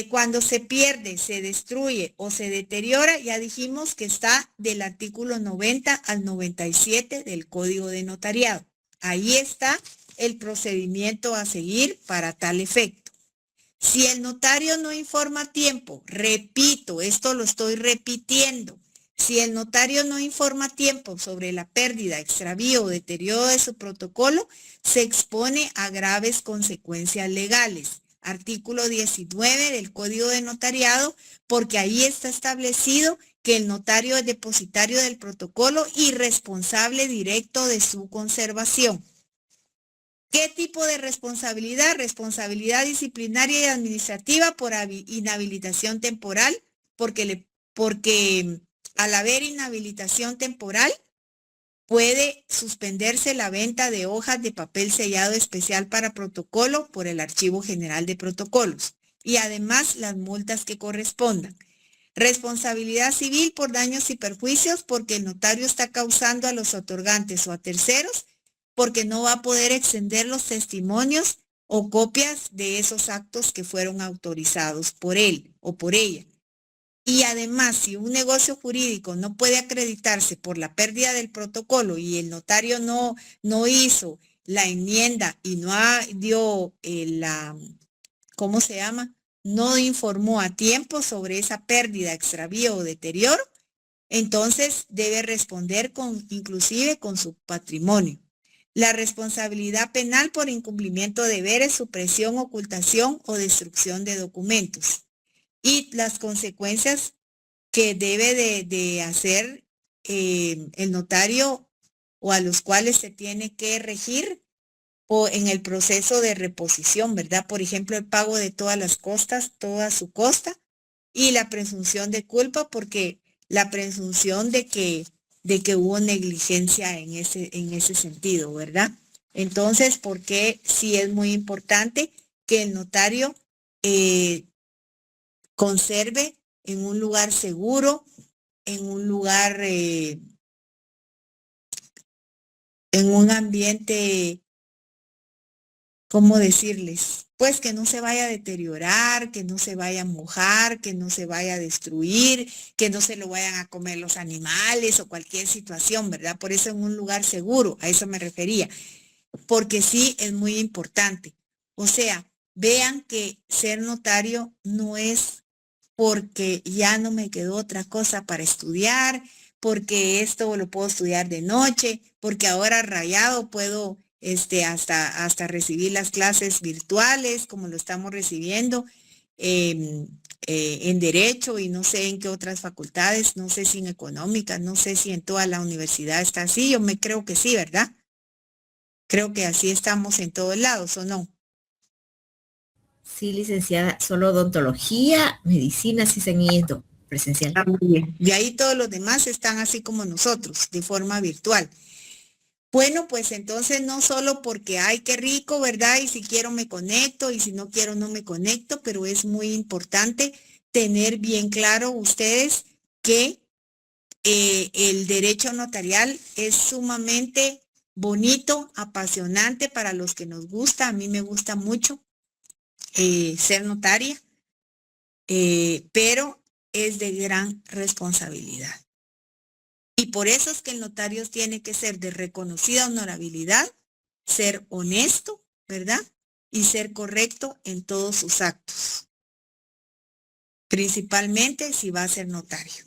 Speaker 1: Cuando se pierde, se destruye o se deteriora, ya dijimos que está del artículo 90 al 97 del Código de Notariado. Ahí está el procedimiento a seguir para tal efecto. Si el notario no informa a tiempo, repito, esto lo estoy repitiendo, si el notario no informa a tiempo sobre la pérdida, extravío o deterioro de su protocolo, se expone a graves consecuencias legales. Artículo 19 del Código de Notariado, porque ahí está establecido que el notario es depositario del protocolo y responsable directo de su conservación. ¿Qué tipo de responsabilidad? Responsabilidad disciplinaria y administrativa por inhabilitación temporal, porque al haber inhabilitación temporal, puede suspenderse la venta de hojas de papel sellado especial para protocolo por el Archivo General de Protocolos y además las multas que correspondan. Responsabilidad civil por daños y perjuicios porque el notario está causando a los otorgantes o a terceros porque no va a poder extender los testimonios o copias de esos actos que fueron autorizados por él o por ella. Y además, si un negocio jurídico no puede acreditarse por la pérdida del protocolo y el notario no hizo la enmienda y no dio ¿cómo se llama? No informó a tiempo sobre esa pérdida, extravío o deterioro, entonces debe responder inclusive con su patrimonio. La responsabilidad penal por incumplimiento de deberes, supresión, ocultación o destrucción de documentos. Y las consecuencias que debe de hacer el notario o a los cuales se tiene que regir o en el proceso de reposición, ¿verdad? Por ejemplo, el pago de todas las costas, toda su costa, y la presunción de culpa, porque la presunción de que hubo negligencia en ese sentido, ¿verdad? Entonces, porque sí es muy importante que el notario conserve en un lugar seguro, en un lugar, en un ambiente, ¿cómo decirles? Pues que no se vaya a deteriorar, que no se vaya a mojar, que no se vaya a destruir, que no se lo vayan a comer los animales o cualquier situación, ¿verdad? Por eso en un lugar seguro, a eso me refería, porque sí es muy importante. O sea, vean que ser notario no es porque ya no me quedó otra cosa para estudiar, porque esto lo puedo estudiar de noche, porque ahora rayado puedo hasta recibir las clases virtuales como lo estamos recibiendo en Derecho y no sé en qué otras facultades, no sé si en Económicas, no sé si en toda la universidad está así, yo me creo que sí, ¿verdad? Creo que así estamos en todos lados, ¿o no?
Speaker 15: Sí, licenciada, solo odontología, medicina, sí se han ido presencial.
Speaker 1: Ah, muy bien. De ahí todos los demás están así como nosotros, de forma virtual. Bueno, pues entonces no solo porque, ay, qué rico, ¿verdad? Y si quiero me conecto y si no quiero no me conecto, pero es muy importante tener bien claro ustedes que el derecho notarial es sumamente bonito, apasionante para los que nos gusta. A mí me gusta mucho ser notaria, pero es de gran responsabilidad. Y por eso es que el notario tiene que ser de reconocida honorabilidad, ser honesto, ¿verdad? Y ser correcto en todos sus actos. Principalmente si va a ser notario.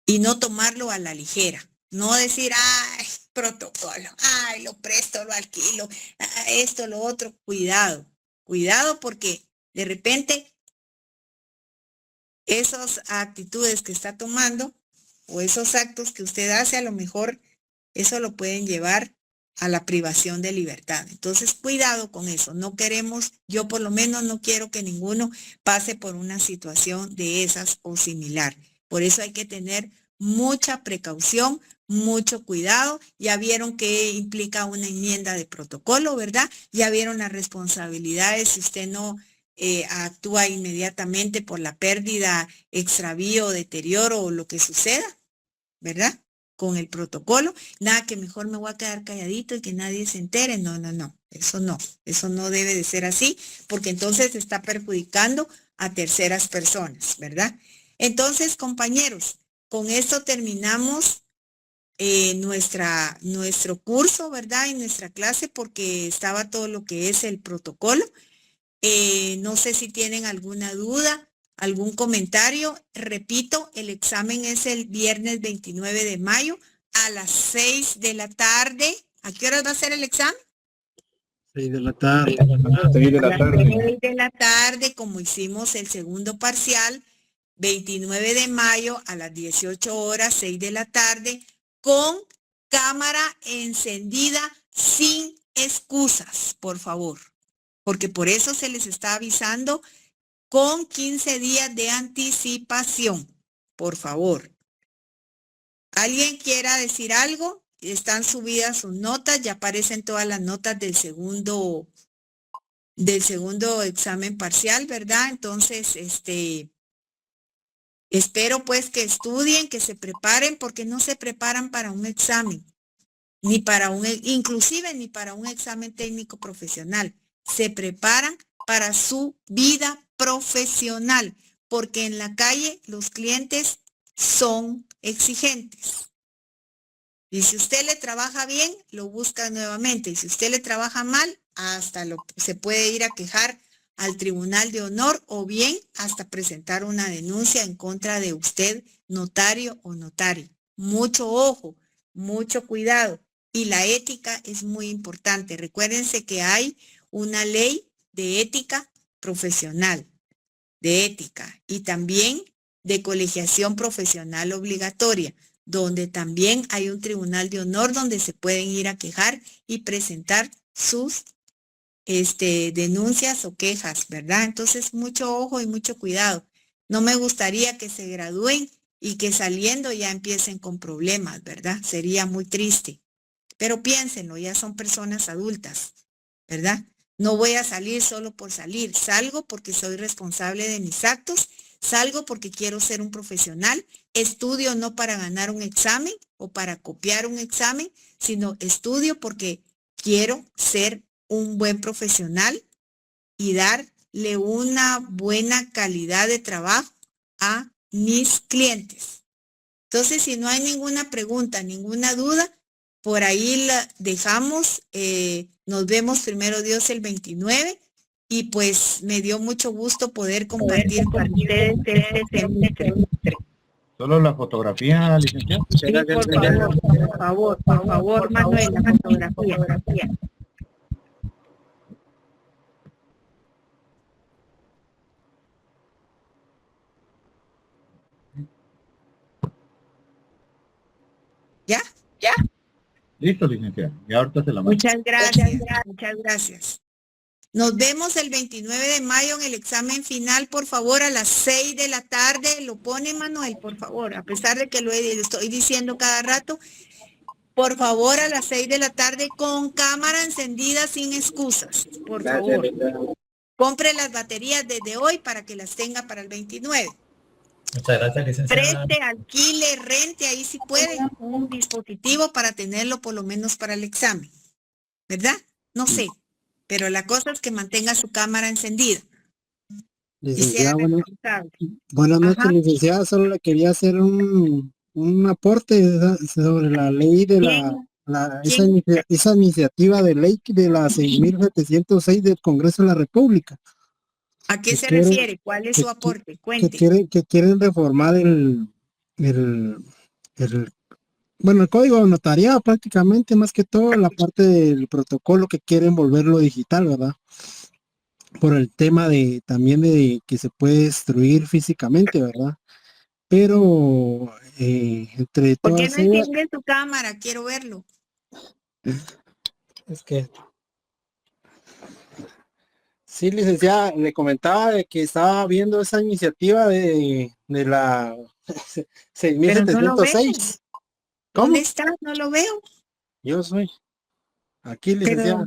Speaker 1: Y no tomarlo a la ligera. No decir, ay, protocolo, ay, lo presto, lo alquilo, esto, lo otro. Cuidado, cuidado porque de repente esas actitudes que está tomando o esos actos que usted hace, a lo mejor eso lo pueden llevar a la privación de libertad. Entonces, cuidado con eso. No queremos, yo por lo menos no quiero que ninguno pase por una situación de esas o similar. Por eso hay que tener mucha precaución, mucho cuidado. Ya vieron que implica una enmienda de protocolo, ¿verdad? Ya vieron las responsabilidades si usted no actúa inmediatamente por la pérdida, extravío, deterioro o lo que suceda, ¿verdad? Con el protocolo, nada que mejor me voy a quedar calladito y que nadie se entere. No, no, no, eso no debe de ser así, porque entonces está perjudicando a terceras personas, ¿verdad? Entonces, compañeros, con esto terminamos nuestro curso, ¿verdad? Y nuestra clase, porque estaba todo lo que es el protocolo. No sé si tienen alguna duda, algún comentario. Repito, el examen es el viernes 29 de mayo a las 6 de la tarde. ¿A qué hora va a ser el examen?
Speaker 12: 6 de la tarde.
Speaker 2: 6 de la tarde.
Speaker 1: 6 de la tarde, como hicimos el segundo parcial, 29 de mayo a las 18 horas, 6 de la tarde, con cámara encendida, sin excusas, por favor. Porque por eso se les está avisando con 15 días de anticipación, por favor. ¿Alguien quiera decir algo? Están subidas sus notas, ya aparecen todas las notas del segundo examen parcial, ¿verdad? Entonces, espero pues que estudien, que se preparen, porque no se preparan para un examen, inclusive ni para un examen técnico profesional. Se preparan para su vida profesional, porque en la calle los clientes son exigentes. Y si usted le trabaja bien, lo busca nuevamente. Y si usted le trabaja mal, se puede ir a quejar al Tribunal de Honor o bien hasta presentar una denuncia en contra de usted, notario o notaria. Mucho ojo, mucho cuidado. Y la ética es muy importante. Recuérdense que hay una ley de ética profesional, de ética y también de colegiación profesional obligatoria, donde también hay un tribunal de honor donde se pueden ir a quejar y presentar sus denuncias o quejas, ¿verdad? Entonces, mucho ojo y mucho cuidado. No me gustaría que se gradúen y que saliendo ya empiecen con problemas, ¿verdad? Sería muy triste. Pero piénsenlo, ya son personas adultas, ¿verdad? No voy a salir solo por salir. Salgo porque soy responsable de mis actos. Salgo porque quiero ser un profesional. Estudio no para ganar un examen o para copiar un examen, sino estudio porque quiero ser un buen profesional y darle una buena calidad de trabajo a mis clientes. Entonces, si no hay ninguna pregunta, ninguna duda, por ahí la dejamos. Nos vemos primero Dios el 29 y pues me dio mucho gusto poder compartir con ustedes este semestre.
Speaker 4: Solo la fotografía, licenciada.
Speaker 1: Sí, por favor, Manuel, la fotografía. ¿Ya?
Speaker 4: Listo, licenciada. Ya ahorita se la mando.
Speaker 1: Muchas gracias. Nos vemos el 29 de mayo en el examen final, por favor, a las 6 de la tarde. Lo pone Manuel, por favor, a pesar de que lo estoy diciendo cada rato. Por favor, a las 6 de la tarde con cámara encendida sin excusas, por favor. Compre las baterías desde hoy para que las tenga para el 29.
Speaker 5: Muchas gracias, licenciada.
Speaker 1: Preste, alquile, rente, ahí sí puede, un dispositivo para tenerlo por lo menos para el examen. ¿Verdad? No sé. Pero la cosa es que mantenga su cámara encendida.
Speaker 12: Licenciada, buenas noches, licenciada. Solo le quería hacer un aporte sobre la ley de esa iniciativa de ley de la 6.706 del Congreso de la República.
Speaker 1: ¿A qué se refiere? ¿Cuál es su aporte? Cuente.
Speaker 12: Que quieren reformar el código de notariado prácticamente, más que todo la parte del protocolo que quieren volverlo digital, ¿verdad? Por el tema también de que se puede destruir físicamente, ¿verdad? Pero entre
Speaker 1: ¿Por qué
Speaker 12: todas
Speaker 1: no
Speaker 12: ellas,
Speaker 1: enciende tu cámara? Quiero verlo.
Speaker 12: es que sí, licenciada, le comentaba de que estaba viendo esa iniciativa de la 6.706.
Speaker 1: ¿Dónde está? No lo veo.
Speaker 12: Yo soy. Aquí, licenciada.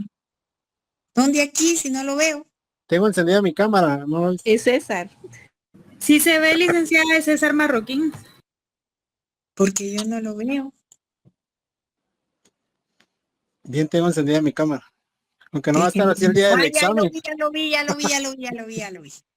Speaker 1: ¿Dónde aquí si no lo veo?
Speaker 12: Tengo encendida mi cámara. No.
Speaker 3: Es César. Sí se ve, licenciada, es César Marroquín.
Speaker 1: Porque yo no lo veo.
Speaker 12: Bien, tengo encendida mi cámara. Aunque no va a estar así el día del examen.
Speaker 1: Ya lo vi.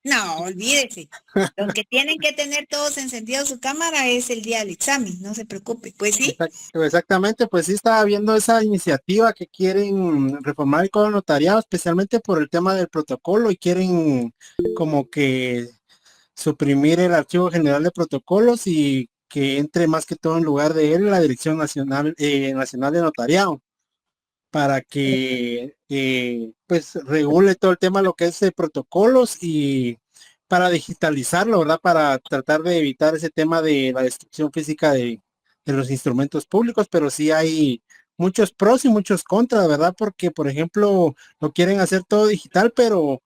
Speaker 1: No, olvídese. Los que tienen que tener todos encendidos su cámara es el día del examen, no se preocupe. Pues sí.
Speaker 12: Exactamente, pues sí estaba viendo esa iniciativa que quieren reformar el código notariado, especialmente por el tema del protocolo, y quieren como que suprimir el Archivo General de Protocolos y que entre más que todo en lugar de él la Dirección Nacional de Notariado, para que pues regule todo el tema lo que es protocolos y para digitalizarlo, ¿verdad? Para tratar de evitar ese tema de la destrucción física de los instrumentos públicos, pero sí hay muchos pros y muchos contras, ¿verdad? Porque, por ejemplo, lo quieren hacer todo digital, pero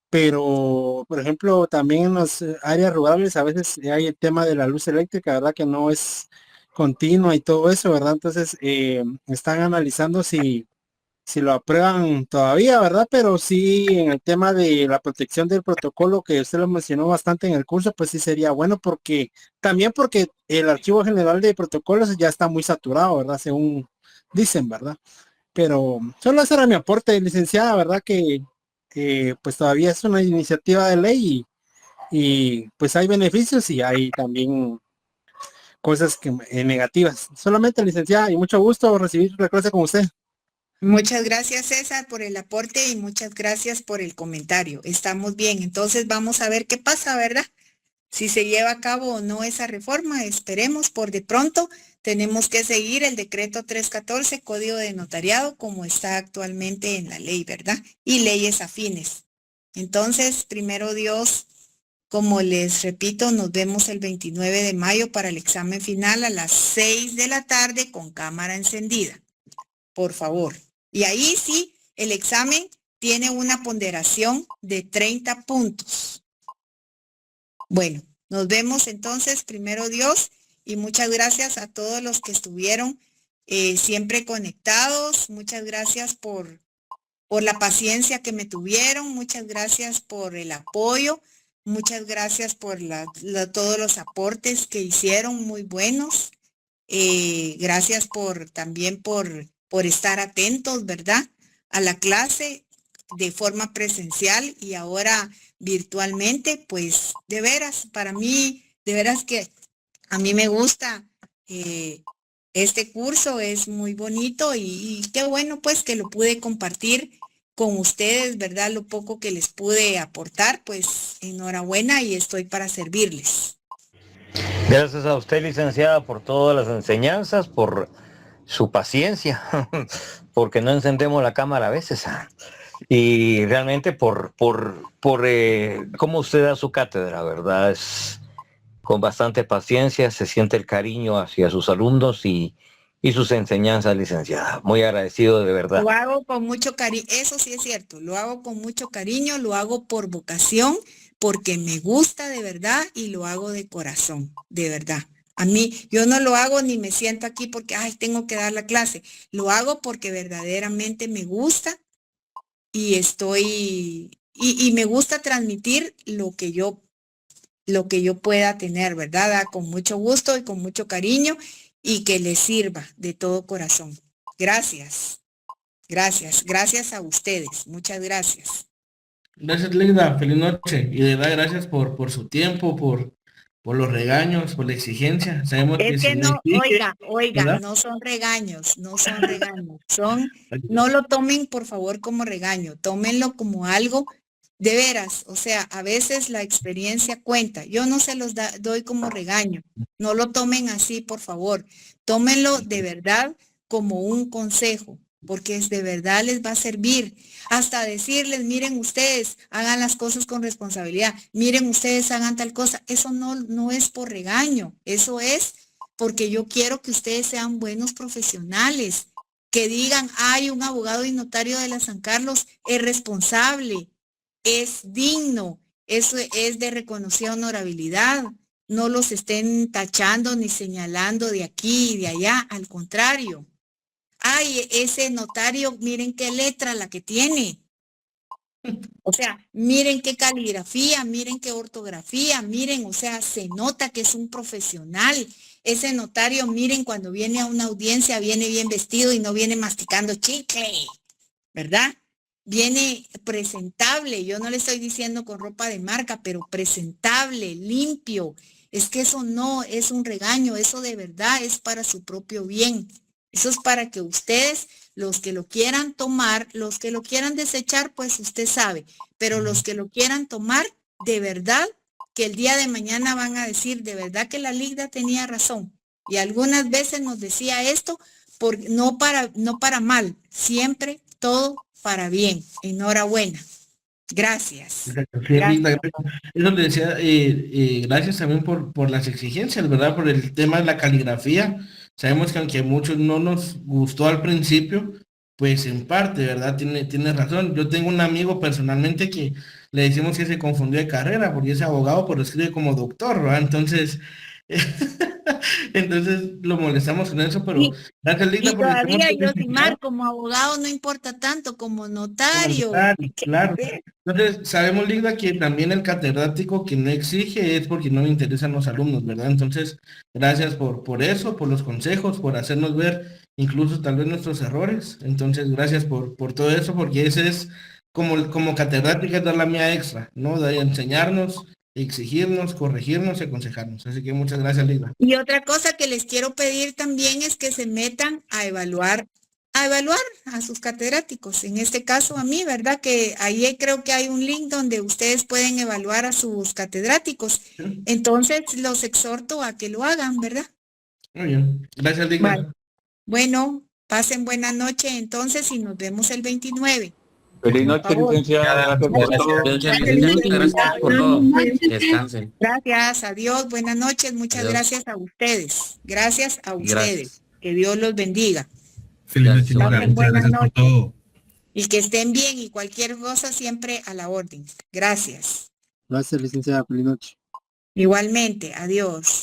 Speaker 12: por ejemplo, también en las áreas rurales a veces hay el tema de la luz eléctrica, ¿verdad? Que no es continua y todo eso, ¿verdad? Entonces, están analizando si lo aprueban todavía, ¿verdad? Pero sí, en el tema de la protección del protocolo, que usted lo mencionó bastante en el curso, pues sí sería bueno, porque el Archivo General de Protocolos ya está muy saturado, ¿verdad? Según dicen, ¿verdad? Pero solo ese era mi aporte, licenciada, ¿verdad? Que pues todavía es una iniciativa de ley y pues hay beneficios y hay también cosas negativas. Solamente, licenciada, y mucho gusto recibir la clase con usted.
Speaker 1: Muchas gracias, César, por el aporte y muchas gracias por el comentario. Estamos bien, entonces vamos a ver qué pasa, ¿verdad? Si se lleva a cabo o no esa reforma, esperemos. Por de pronto tenemos que seguir el decreto 314, Código de Notariado, como está actualmente en la ley, ¿verdad? Y leyes afines. Entonces, primero Dios, como les repito, nos vemos el 29 de mayo para el examen final a las 6 de la tarde con cámara encendida. Por favor. Y ahí sí, el examen tiene una ponderación de 30 puntos. Bueno, nos vemos entonces, primero Dios, y muchas gracias a todos los que estuvieron siempre conectados. Muchas gracias por la paciencia que me tuvieron. Muchas gracias por el apoyo. Muchas gracias por todos los aportes que hicieron, muy buenos. Gracias también por estar atentos, ¿verdad? A la clase de forma presencial y ahora virtualmente, pues de veras, para mí, de veras que a mí me gusta este curso, es muy bonito y qué bueno pues que lo pude compartir con ustedes, ¿verdad? Lo poco que les pude aportar, pues enhorabuena y estoy para servirles.
Speaker 16: Gracias a usted, licenciada, por todas las enseñanzas, por su paciencia, porque no encendemos la cámara a veces, y realmente por cómo usted da su cátedra, ¿verdad? Es con bastante paciencia, se siente el cariño hacia sus alumnos y sus enseñanzas, licenciada. Muy agradecido, de verdad.
Speaker 1: Lo hago con mucho cariño, eso sí es cierto, lo hago con mucho cariño, lo hago por vocación, porque me gusta de verdad y lo hago de corazón, de verdad. A mí, yo no lo hago ni me siento aquí porque, ay, tengo que dar la clase. Lo hago porque verdaderamente me gusta y y me gusta transmitir lo que yo pueda tener, ¿verdad? Con mucho gusto y con mucho cariño y que les sirva de todo corazón. Gracias. Gracias. Gracias a ustedes. Muchas gracias.
Speaker 8: Gracias, Linda. Feliz noche. Y de verdad, gracias por su tiempo, por los regaños, por la exigencia. Sabemos que
Speaker 1: Es
Speaker 8: si
Speaker 1: que
Speaker 8: le
Speaker 1: no,
Speaker 8: exige,
Speaker 1: oiga,
Speaker 8: ¿verdad?
Speaker 1: no son regaños, no lo tomen por favor como regaño, tómenlo como algo de veras, o sea, a veces la experiencia cuenta, yo no se los doy como regaño, no lo tomen así por favor, tómenlo de verdad como un consejo, porque de verdad les va a servir, hasta decirles, miren ustedes, hagan las cosas con responsabilidad, miren ustedes, hagan tal cosa, eso no es por regaño, eso es porque yo quiero que ustedes sean buenos profesionales, que digan, hay un abogado y notario de la San Carlos, es responsable, es digno, eso es de reconocida honorabilidad, no los estén tachando ni señalando de aquí y de allá, al contrario. Ay, ese notario, miren qué letra la que tiene. O sea, miren qué caligrafía, miren qué ortografía, miren, o sea, se nota que es un profesional. Ese notario, miren, cuando viene a una audiencia, viene bien vestido y no viene masticando chicle, ¿verdad? Viene presentable, yo no le estoy diciendo con ropa de marca, pero presentable, limpio. Es que eso no es un regaño, eso de verdad es para su propio bien. Eso es para que ustedes, los que lo quieran tomar, los que lo quieran desechar, pues usted sabe, pero los que lo quieran tomar, de verdad, que el día de mañana van a decir, de verdad que la Ligda tenía razón. Y algunas veces nos decía esto, no para mal, siempre todo para bien. Enhorabuena. Gracias.
Speaker 8: Sí, Linda, eso le decía, gracias también por las exigencias, ¿verdad? Por el tema de la caligrafía. Sabemos que aunque a muchos no nos gustó al principio, pues en parte, ¿verdad? Tiene razón. Yo tengo un amigo personalmente que le decimos que se confundió de carrera porque es abogado, pero escribe como doctor, ¿verdad? Entonces, entonces lo molestamos con eso, pero gracias, Linda,
Speaker 1: Y
Speaker 8: por el tema
Speaker 1: todavía
Speaker 8: que te
Speaker 1: Yosimar, como abogado no importa tanto, como notario.
Speaker 8: Claro. Entonces, sabemos, Linda, que también el catedrático que no exige es porque no le interesan los alumnos, ¿verdad? Entonces, gracias por eso, por los consejos, por hacernos ver incluso tal vez nuestros errores. Entonces, gracias por todo eso, porque ese es como catedrática, es dar la mía extra, ¿no? De enseñarnos, exigirnos, corregirnos y aconsejarnos. Así que muchas gracias, Linda.
Speaker 1: Y otra cosa que les quiero pedir también es que se metan a evaluar a sus catedráticos. En este caso a mí, ¿verdad? Que ahí creo que hay un link donde ustedes pueden evaluar a sus catedráticos. Entonces los exhorto a que lo hagan, ¿verdad?
Speaker 8: Muy bien. Gracias, Digna.
Speaker 1: Vale. Bueno, pasen buena noche entonces y nos vemos el 29.
Speaker 2: Feliz
Speaker 1: Por
Speaker 2: noche,
Speaker 1: favor.
Speaker 2: licenciada. Gracias por todo.
Speaker 6: Gracias por todo. Descansen.
Speaker 1: Gracias, adiós, buenas noches, muchas
Speaker 6: Adiós.
Speaker 1: gracias a ustedes. Gracias a ustedes.
Speaker 6: Gracias.
Speaker 1: Que Dios los bendiga.
Speaker 17: Feliz noche,
Speaker 1: Pasen buenas
Speaker 17: gracias por
Speaker 1: noches.
Speaker 17: todo.
Speaker 1: Y que estén bien y cualquier cosa siempre a la orden. Gracias.
Speaker 12: Gracias, licenciada. Feliz noche.
Speaker 1: Igualmente, adiós.